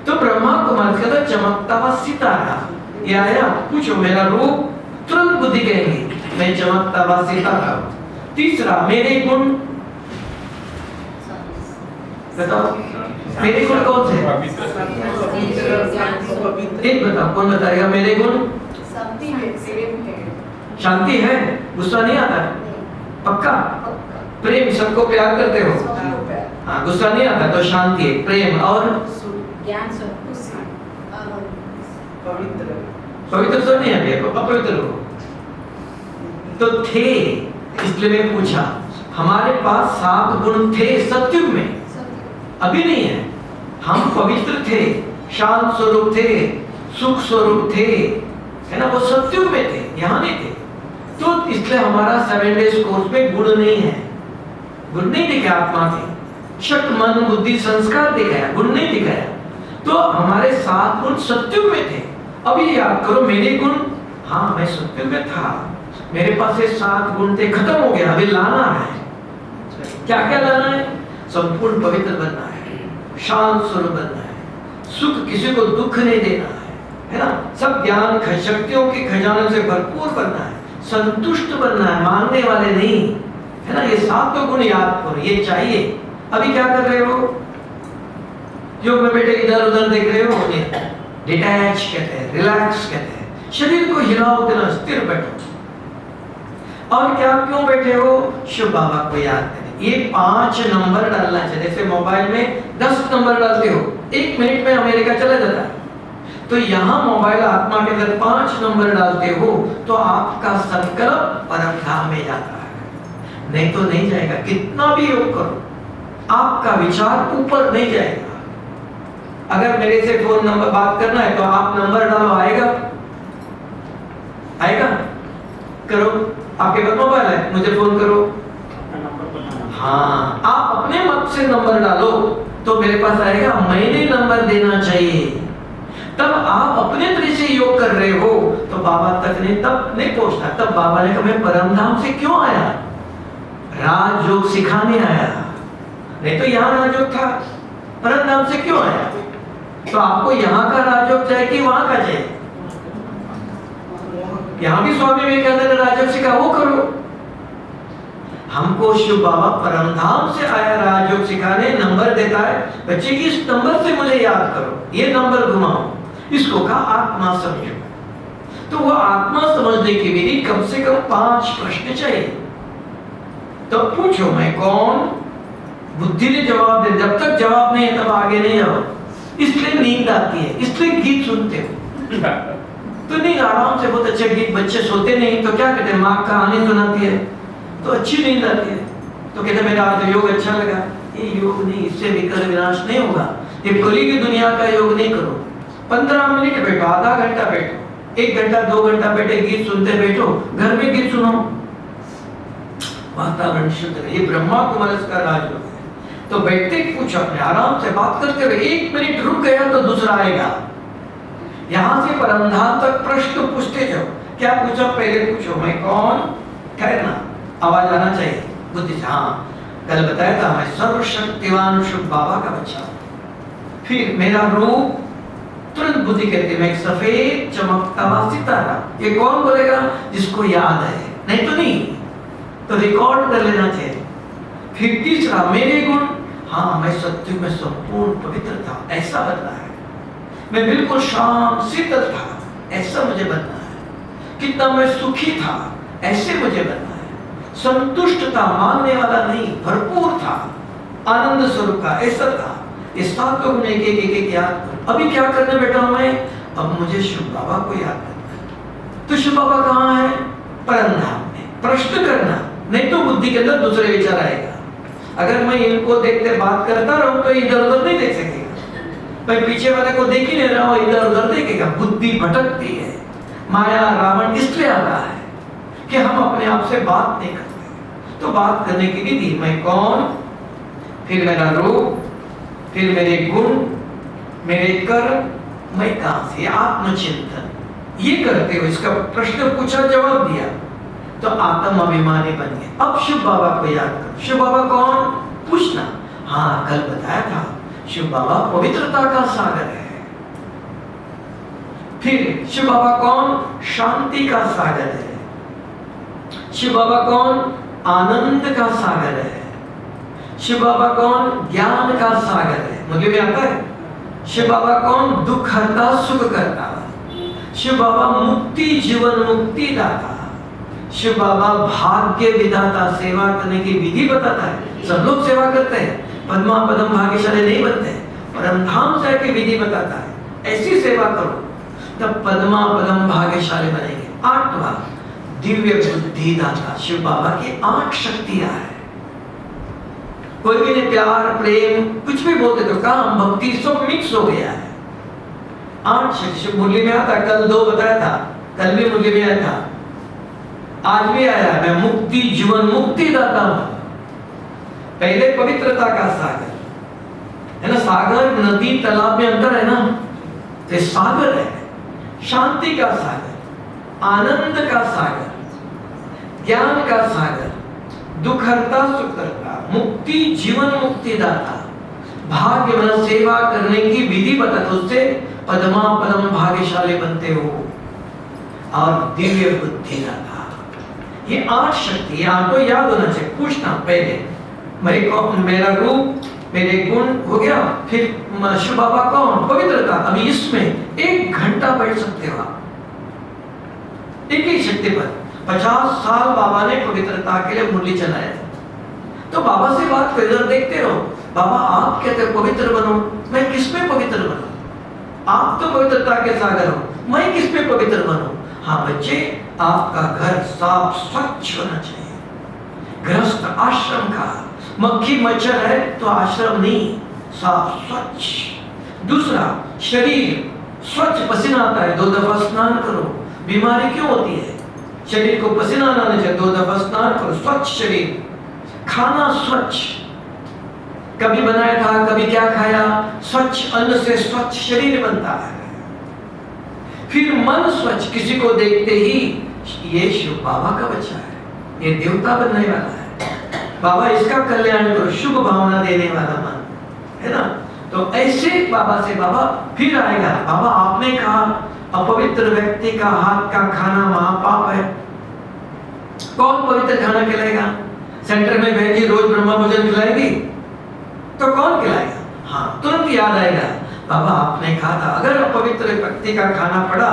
तो ब्रह्मा कुमार का चमकता हुआ सितारा, ये आया, पूछो मेरा रूप, तुरंत बुद्धि कहेंगे मैं चमकता हुआ सितारा। तीसरा, मेरे गुण बताओ मेरे गुण कौन से? पवित्र एक बताओ, कौन बताएगा मेरे गुण? शांति है, प्रेम है, शांति है, गुस्सा नहीं आता है, पक्का? प्रेम, सबको प्यार करते हो? सबको प्यार, हाँ, गुस्सा नहीं आता तो शांति है, प्रेम और ज्ञान से खुशी, पवित्र, पवित्र तो नहीं है, अपवित्र हो तो थे। इसलिए मैं पूछा, हमारे पास 7 गुण थे सत्युग में, अभी नहीं है। हम पवित्र थे, शांत स्वरूप थे, सुख स्वरूप थे, है ना, वो सत्युग में थे, यहाँ नहीं थे। तो इसलिए हमारा 7 डेज कोर्स में गुण नहीं है, गुण नहीं दिखाया आत्मा के, शक्त मन बुद्धि संस्कार दिखाया, गुण नहीं दिखाया। तो हमारे 7 गुण सत्युग में थे। अभी याद करो मेरे गुण, हाँ मैं सत्युग में था, मेरे पास ये 7 गुण थे, खत्म हो गया, अभी लाना है। क्या क्या लाना है? संपूर्ण पवित्र बनना है, शांत स्वरूप बनना है, सुख किसी को दुख नहीं देना है ना, सब ज्ञान शक्तियों के खजानों से भरपूर बनना है, संतुष्ट बनना है, मांगने वाले नहीं, है ना। ये 7 गुण याद करो, ये चाहिए। अभी क्या कर रहे हो? योग में बैठे इधर उधर देख रहे हो, डिटैच कहते हैं, रिलैक्स कहते हैं, शरीर को हिलाओ देना, स्थिर बैठो। और क्या क्यों बैठे हो? शिव बाबा को याद करें। ये 5 नंबर डालना चाहिए, जैसे मोबाइल में 10 नंबर डालते हो, 1 मिनट में अमेरिका चला जाता है। तो यहाँ मोबाइल आत्मा के अंदर 5 नंबर डालते हो तो आपका संकल्प परम धाम में जाता है, नहीं तो नहीं जाएगा। कितना भी योग करो, आपका विचार ऊपर नहीं जाएगा। अगर मेरे से फोन नंबर बात करना है तो आप नंबर डालो, आएगा? आएगा? करो, आपके पास मोबाइल है, मुझे फोन करो। हाँ, आप अपने मत से नंबर डालो तो मेरे पास आएगा, मैंने नंबर देना चाहिए। तब आप अपने तरह से योग कर रहे हो तो बाबा तक नहीं, तब नहीं पहुंचता। तब बाबा ने कहा मैं परमधाम से क्यों आया? राजयोग सिखाने आया, नहीं तो यहाँ राजयोग था। परमधाम से क्यों आया? तो आपको यहाँ का राजयोग चाहिए कि वहां का चाहिए? यहाँ भी स्वामी विवेकानंद ने राजयोग सिखा, वो करो। हमको शिव बाबा परमधाम से आया राजयोग सिखाने, नंबर देता है, बच्चे इस नंबर से मुझे याद करो, ये नंबर घुमाओ, इसको कहा आत्मा समझो। तो वो आत्मा समझने की विधि कम से कम 5 प्रश्न चाहिए। तो पूछो मैं कौन? बुद्धि ने जवाब दे, जब तक जवाब नहीं है तब आगे नहीं आओ। इसलिए नींद आती है, इसलिए गीत सुनते हो। तो नहीं, आराम से बहुत अच्छे गीत, बच्चे सोते नहीं तो क्या कहते हैं, माँ कहानी सुनाती है तो अच्छी नींद आती है, तो कहते मेरा आज योग अच्छा लगा। ये योग नहीं, इससे विकर विनाश नहीं होगा। ये कली की दुनिया का योग नहीं करो। 15 मिनट बैठो, आधा घंटा बैठो, 1 घंटा 2 घंटा बैठे गीत सुनते बैठो, घर में गीत सुनो, वातावरण शुद्ध रहे। ये ब्रह्मा कुमार का राजयोग है। तो बैठते पूछो, अपने आराम से बात करते हुए 1 मिनट रुक गया तो दूसरा आएगा। यहाँ से परमधाम तक प्रश्न पूछते जाओ। क्या पूछो? पहले पूछो मैं कौन? ठहरना, आवाज आना चाहिए बुद्धि से। हाँ, कल बताया था मैं सर्वशक्तिवान शिव बाबा का बच्चा। फिर मेरा रूप, तुरंत बुद्धि कहती मैं एक सफेद चमकता हुआ सितारा। ये कौन बोलेगा? जिसको याद है, नहीं तो नहीं, तो रिकॉर्ड कर लेना चाहिए। फिर तीसरा मेरे गुण, हाँ मैं सत्य में संपूर्ण पवित्र था, ऐसा बनना है। मैं बिल्कुल शांत शीतल था, ऐसा मुझे बनना है। कितना मैं सुखी था, ऐसे मुझे बनना है। संतुष्ट था, मांगने वाला नहीं, भरपूर था, आनंद स्वरूप का, ऐसा था। ये 7 गुण एक याद करो। अभी क्या करने बैठा हूं मैं? अब मुझे शिव बाबा को याद करना है। तो शिव बाबा कहाँ है? परमधाम में। प्रश्न करना, नहीं तो बुद्धि के अंदर दूसरे विचार आएगा। अगर मैं इनको देखते बात करता रहूं तो इधर उधर नहीं देख सकेगा। मैं पीछे वाले को देख ही नहीं रहा हूं, इधर उधर देखेगा, बुद्धि भटकती है। माया रावण इसलिए आता है कि हम अपने आप से बात नहीं करते। तो बात करने की विधि, मैं कौन, फिर मेरा रूप, फिर मेरे गुण, मेरे कर्म, मैं कहां से, आत्मचिंतन, ये करते हो। इसका प्रश्न पूछा, जवाब दिया तो आत्म अभिमानी बन गए। अब शिव बाबा को याद करो। शिव बाबा कौन? पूछना। हाँ, कल बताया था शिव बाबा पवित्रता का सागर है। फिर शिव बाबा कौन? शांति का सागर है। शिव बाबा कौन? आनंद का सागर है। शिव बाबा कौन? ज्ञान का सागर है, मुझे भी आता है। शिव बाबा कौन? दुख हरता सुख करता। शिव बाबा मुक्ति जीवन मुक्ति दाता। शिव बाबा भाग्य विधाता, सेवा करने की विधि बताता है। सब लोग सेवा करते हैं, पद्मा पदम भाग्यशाली नहीं बनते, परम धाम से की विधि बताता है। ऐसी सेवा करो तब पद्मा पदम भाग्यशाली बनेंगे। 8वां दिव्य बुद्धि दाता। शिव बाबा की 8 शक्तियां हैं। कोई भी ने प्यार प्रेम कुछ भी बोलते तो काम भक्ति सब मिक्स हो गया है। 8 शक्ति शिव मुरली में आता, कल 2 बताया था, कल भी मुरली में आया था, आज भी आया। मैं मुक्ति जीवन मुक्ति दाता हूं। पहले पवित्रता का सागर है ना, सागर नदी तालाब में अंतर है ना, तो सागर है शांति का सागर, आनंद का सागर, ज्ञान का सागर, दुख हरता सुख करता, मुक्ति जीवन मुक्ति दाता, भाग्य मन सेवा करने की विधि बताता, उससे पद्मा पदम भाग्यशाली बनते हो। और दिव्य बुद्धि दाता। ये 8 शक्ति, ये 8 याद होना चाहिए। पूछना पहले मेरा रूप मेरे गुण हो गया, फिर शिव बाबा कौन? पवित्रता। अभी इसमें 1 घंटा बैठ सकते हो आप, एक ही शक्ति पर। 50 साल बाबा ने पवित्रता के लिए मुरली चलाया। तो बाबा से बात करो, इधर देखते रहो। बाबा आप कहते हो पवित्र बनो, मैं किस में पवित्र बनूं? आप तो पवित्रता के सागर हो, मैं किस में पवित्र बनूं? हाँ बच्चे, आपका घर साफ स्वच्छ होना चाहिए। गृहस्थ आश्रम का मक्खी मच्छर है तो आश्रम नहीं, साफ स्वच्छ। दूसरा, शरीर स्वच्छ, पसीना आता है 2 दफा स्नान करो। बीमारी क्यों होती है? शरीर को पसीना आना चाहिए, 2 दफा स्नान करो, स्वच्छ शरीर। खाना स्वच्छ, कभी बनाया था कभी क्या खाया, स्वच्छ अन्न से स्वच्छ शरीर बनता है। फिर मन स्वच्छ, किसी को देखते ही ये शिव बाबा का बच्चा है, ये देवता बनने वाला है, बाबा इसका कल्याण करो, शुभ भावना देने वाला मन है ना। तो ऐसे बाबा से बाबा फिर आएगा। बाबा आपने कहा अपवित्र व्यक्ति का हाथ का खाना महापाप है, कौन पवित्र खाना खिलाएगा? सेंटर में बहन जी रोज ब्रह्मा भोजन खिलाएगी तो कौन खिलाएगा? हाँ, तुरंत याद आएगा, बाबा आपने कहा था अगर अपवित्र व्यक्ति का खाना पड़ा,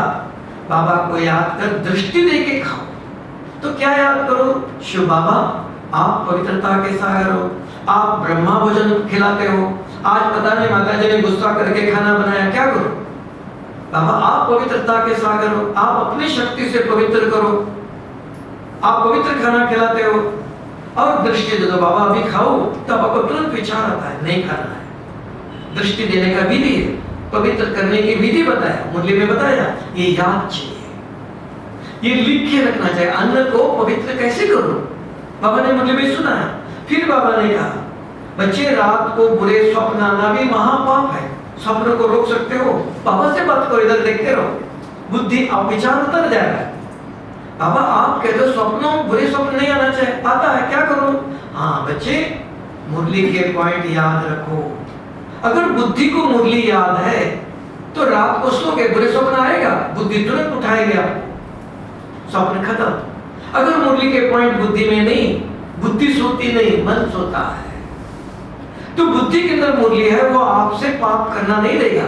बाबा को याद कर दृष्टि दे के खाओ। तो क्या याद करो? शिव बाबा आप पवित्रता के सागर हो, आप ब्रह्मा भोजन खिलाते हो। आज पता नहीं माता जी ने गुस्सा करके खाना बनाया, क्या करो? बाबा आप पवित्रता के सागर हो, आप अपनी शक्ति से पवित्र करो, आप पवित्र खाना खिलाते हो और दृष्टि दे दो, बाबा अभी खाओ। तब आपको तुरंत विचार आता है नहीं खाना है। दृष्टि देने का विधि है, पवित्र करने की विधि बताया, मुरली में बताया, ये याद चाहिए, ये लिख के रखना चाहिए। अन्न को पवित्र कैसे करो? बाबा ने मुरली में सुना है। फिर बाबा ने कहा बच्चे रात को बुरे स्वप्न आना भी महापाप है, स्वप्न को रोक सकते हो? बाबा से बात करो, इधर देखते रहो, बुद्धि आप विचार उतर जाएगा। बाबा आप कहते हो स्वप्नों बुरे स्वप्न नहीं आना चाहिए, आता है, क्या करो? हाँ बच्चे, मुरली के पॉइंट याद रखो। अगर बुद्धि को मुरली याद है तो रात को सोगे बुरे स्वप्न आएगा, बुद्धि तुरंत उठाएगी आपको, स्वप्न खत्म। अगर मुरली के पॉइंट बुद्धि में नहीं, बुद्धि सोती नहीं, मन सोता है। तो बुद्धि के अंदर मुरली है, वो आपसे पाप करना नहीं देगा।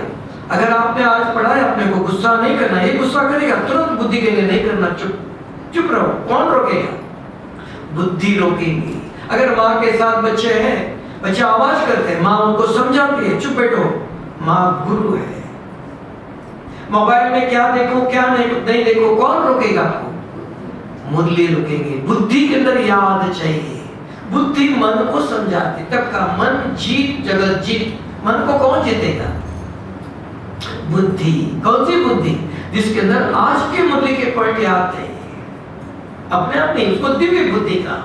अगर आपने आज पढ़ा है अपने को गुस्सा नहीं करना, ये गुस्सा करेगा, तुरंत बुद्धि के लिए नहीं करना, चुप रहो। कौन रोकेगा? बुद्धि रोकेगी। अगर माँ के साथ बच्चे हैं, बच्चे आवाज करते हैं, माँ उनको समझाती है, चुप बैठो, माँ गुरु है। मोबाइल में क्या देखो क्या नहीं देखो, कौन रोकेगा आपको? मुरली रुकेगी। बुद्धि के अंदर याद चाहिए, बुद्धि मन को समझाती, तब का मन जीत जगत जीत। मन को कौन जीतेगा? बुद्धि। कौन सी बुद्धि? जिसके अंदर आज के मुरली के पॉइंट याद है, अपने आप नहीं, उसको दिव्य बुद्धि का,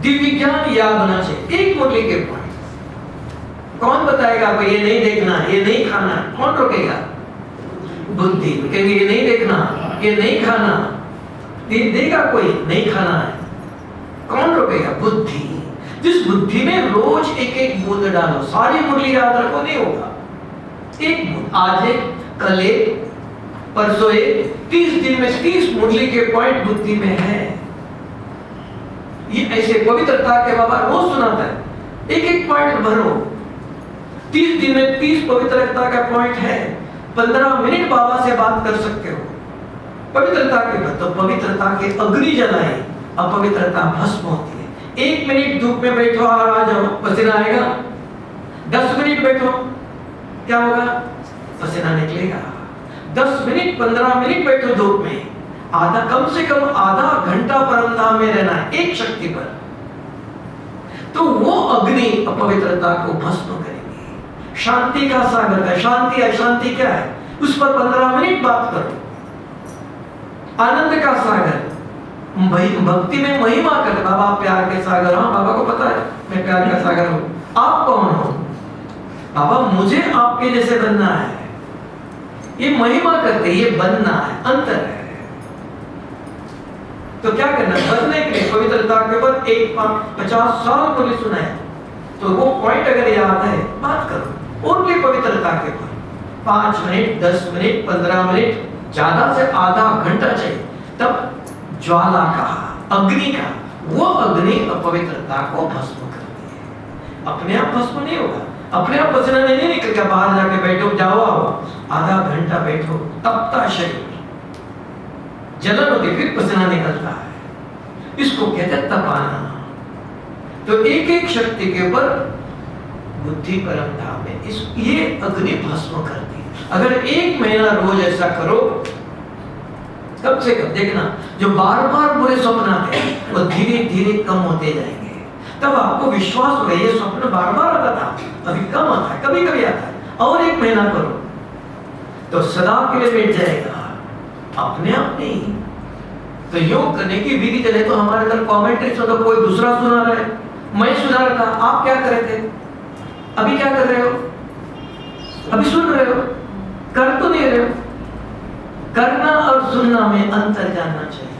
दिव्य ज्ञान याद होना चाहिए। एक मुरली के पॉइंट कौन बताएगा आपको? ये नहीं देखना, ये नहीं खाना, कौन रोकेगा? बुद्धि। कहेंगे ये नहीं देखना, ये नहीं खाना, देगा कोई? नहीं खाना है, कौन रोकेगा? बुद्धि। जिस बुद्धि में रोज एक एक बूंद डालो, सारी मुरली याद रखो, नहीं होगा। एक बूंद, आज एक, कल एक, परसों एक, 30 दिन में 30 मुरली के पॉइंट बुद्धि में है। ये ऐसे पवित्रता के बाबा रोज सुनाता है, एक एक पॉइंट भरो। 30 दिन में 30 पवित्रता का पॉइंट है। 15 मिनट बाबा से बात कर सकते हो पवित्रता के बाद। तो पवित्रता के अग्नि जलाए, अपवित्रता भस्म होती है। 1 मिनट धूप में बैठो और आ जाओ, पसीना आएगा। 10 मिनट बैठो, क्या होगा? पसीना निकलेगा। 10 मिनट 15 मिनट बैठो धूप में, आधा कम से कम आधा घंटा परमधाम में रहना है एक शक्ति पर, तो वो अग्नि अपवित्रता को भस्म करेगी। शांति का सागर है। शांति अशांति क्या है, उस पर 15 मिनट बात करो। आनंद का सागर, भक्ति में महिमा कर, बाबा प्यार के सागर। हाँ, बाबा को पता है मैं प्यार का सागर हूं। आप कौन हो? बाबा मुझे आपके जैसे बनना है। ये महिमा करते, ये बनना है, अंतर है। तो क्या करना है? बनने के लिए पवित्रता के ऊपर 50 साल को सुना है, तो वो पॉइंट अगर याद है बात करो। ओनली पवित्रता के ऊपर 5 मिनट, 10 मिनट, 15 मिनट, ज्यादा से आधा घंटा चाहिए। तब ज्वाला का, अग्नि का, वो अग्नि अपवित्रता को भस्म करती है। अपने आप भस्म नहीं होगा, अपने आप पसीना नहीं निकलेगा। बाहर जाके बैठो, जाओ आओ, आधा घंटा बैठो, तपता शरीर, जलन होती, फिर पसीना निकलता है। इसको कहते हैं तपाना। तो एक एक शक्ति के ऊपर बुद्धि परमधाम में ये अग्नि भस्म करती है। अगर 1 महीना रोज ऐसा करो, कम से कम देखना, जो बार बार बुरे स्वप्न आते हैं वो धीरे धीरे कम होते जाएंगे। तब आपको विश्वास होगा ये स्वप्न बार बार आता था, अभी कम आता है, कभी कभी आता है। और 1 महीना करो तो सदा के लिए मिट जाएगा, अपने आप नहीं। तो योग करने की विधि चले तो हमारे अंदर कमेंट्री सुनो, कोई दूसरा सुना रहा है, मैं सुना रहा था, आप क्या कर रहे थे, अभी क्या कर रहे हो? अभी सुन रहे हो, कर तो नहीं रहे हो। करना और सुनना में अंतर जानना चाहिए।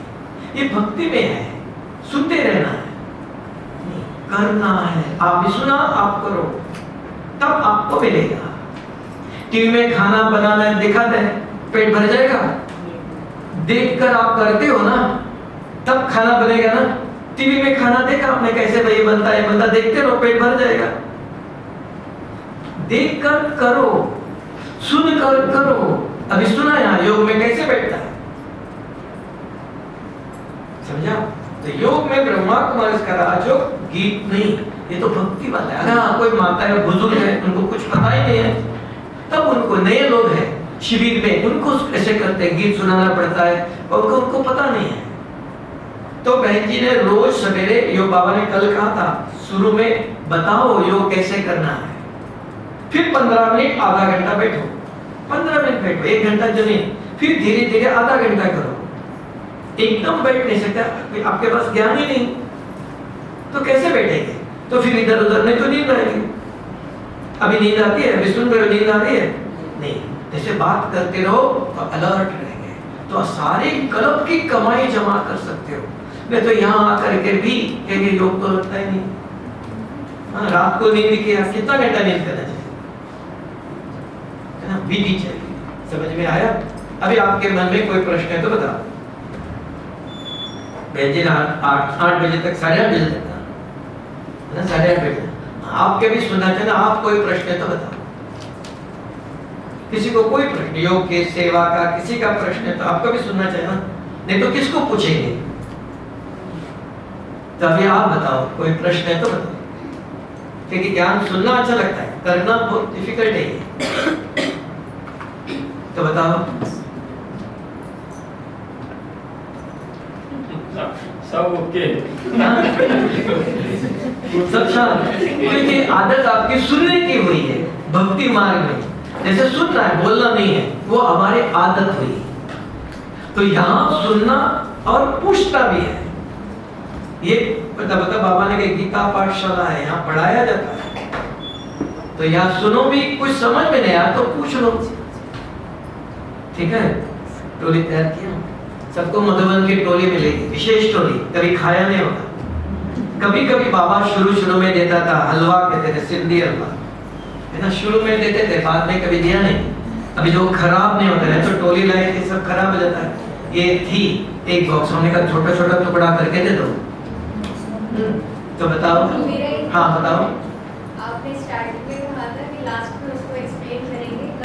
ये भक्ति में है, सुनते रहना है, करना है। आप भी सुना, आप करो, तब आपको मिलेगा। टीवी में खाना बनाना दिखाते हैं, पेट भर जाएगा। देखकर आप करते हो ना, तब खाना बनेगा ना। टीवी में खाना देखा आपने, कैसे भाई बनता है, बनता, देखते रहो, पेट भर जाएगा। देखकर करो, सुनकर करो। अभी सुना यहाँ योग में कैसे बैठता है, समझा? तो योग में ब्रह्मा कुमारी का राजयोग गीत नहीं, ये तो भक्ति वाला है। अगर कोई माता है, बुजुर्ग है, उनको कुछ पता ही नहीं है, तब उनको, नए लोग हैं शिविर में, उनको ऐसे करते हैं, गीत सुनाना पड़ता है, और उनको पता नहीं है। तो बहन जी ने रोज सवेरे, योग बाबा ने कल कहा था शुरू में, बताओ योग कैसे करना है। फिर 15 मिनट, आधा घंटा बैठो, 15 मिनट बैठो, 1 घंटा जो नहीं, फिर धीरे धीरे आधा घंटा करो। एकदम बैठ नहीं सकता, आपके पास ज्ञान ही नहीं, तो कैसे बैठेंगे? तो फिर इधर उधर नहीं तो नींद आएगी। अभी नींद आती है, अभी सुन रहे हो, नींद आ रही है नहीं, जैसे बात करते रहो तो अलर्ट रहेंगे, तो सारी कल्प की कमाई जमा कर सकते हो। मैं तो यहाँ आकर के भी कहेंगे योग तो लगता ही नहीं। हाँ, रात को नींद किया, कितना घंटा नींद करना चाहिए, है ना? विधि चाहिए। समझ में आया? अभी आपके मन में कोई प्रश्न है तो बताओ। बहन 8 बजे तक, 8:30 बजे तक ना, 8:30 बजे आपके भी सुनना चाहिए ना। आप कोई प्रश्न है तो बताओ। किसी को कोई प्रश्न, योग के, सेवा का, किसी का प्रश्न है तो आपको भी सुनना चाहिए ना, नहीं तो किसको पूछेंगे? तो अभी आप बताओ, कोई प्रश्न है तो बताओ, क्योंकि ज्ञान सुनना अच्छा लगता है, करना बहुत डिफिकल्ट है ये। तो बताओ। सब ओके, सब शांत, क्योंकि आदत आपकी सुनने की हुई है भक्ति मार्ग में। जैसे सुनना है, बोलना नहीं है, वो हमारी आदत हुई। तो यहाँ सुनना और पूछना भी है। ये पता बाबा ने कहा गीता पाठशाला है, यहाँ पढ़ाया जाता है। तो यहाँ सुनो भी, कुछ समझ में नहीं आया तो पूछ लो, ठीक है? टोली तैयार किया, सबको मधुबन की टोली मिलेगी, विशेष टोली, कभी खाया नहीं होगा। कभी कभी बाबा शुरू में देता था हलवा, कहते थे सिंधी हलवा, है ना, शुरू में देते थे, बाद में कभी दिया नहीं। अभी जो खराब नहीं होता है तो टोली लाए थे, सब खराब हो जाता है। ये थी एक बॉक्स, हमने कहा छोटा छोटा टुकड़ा करके दे दो। तो बताओ, हाँ बताओ।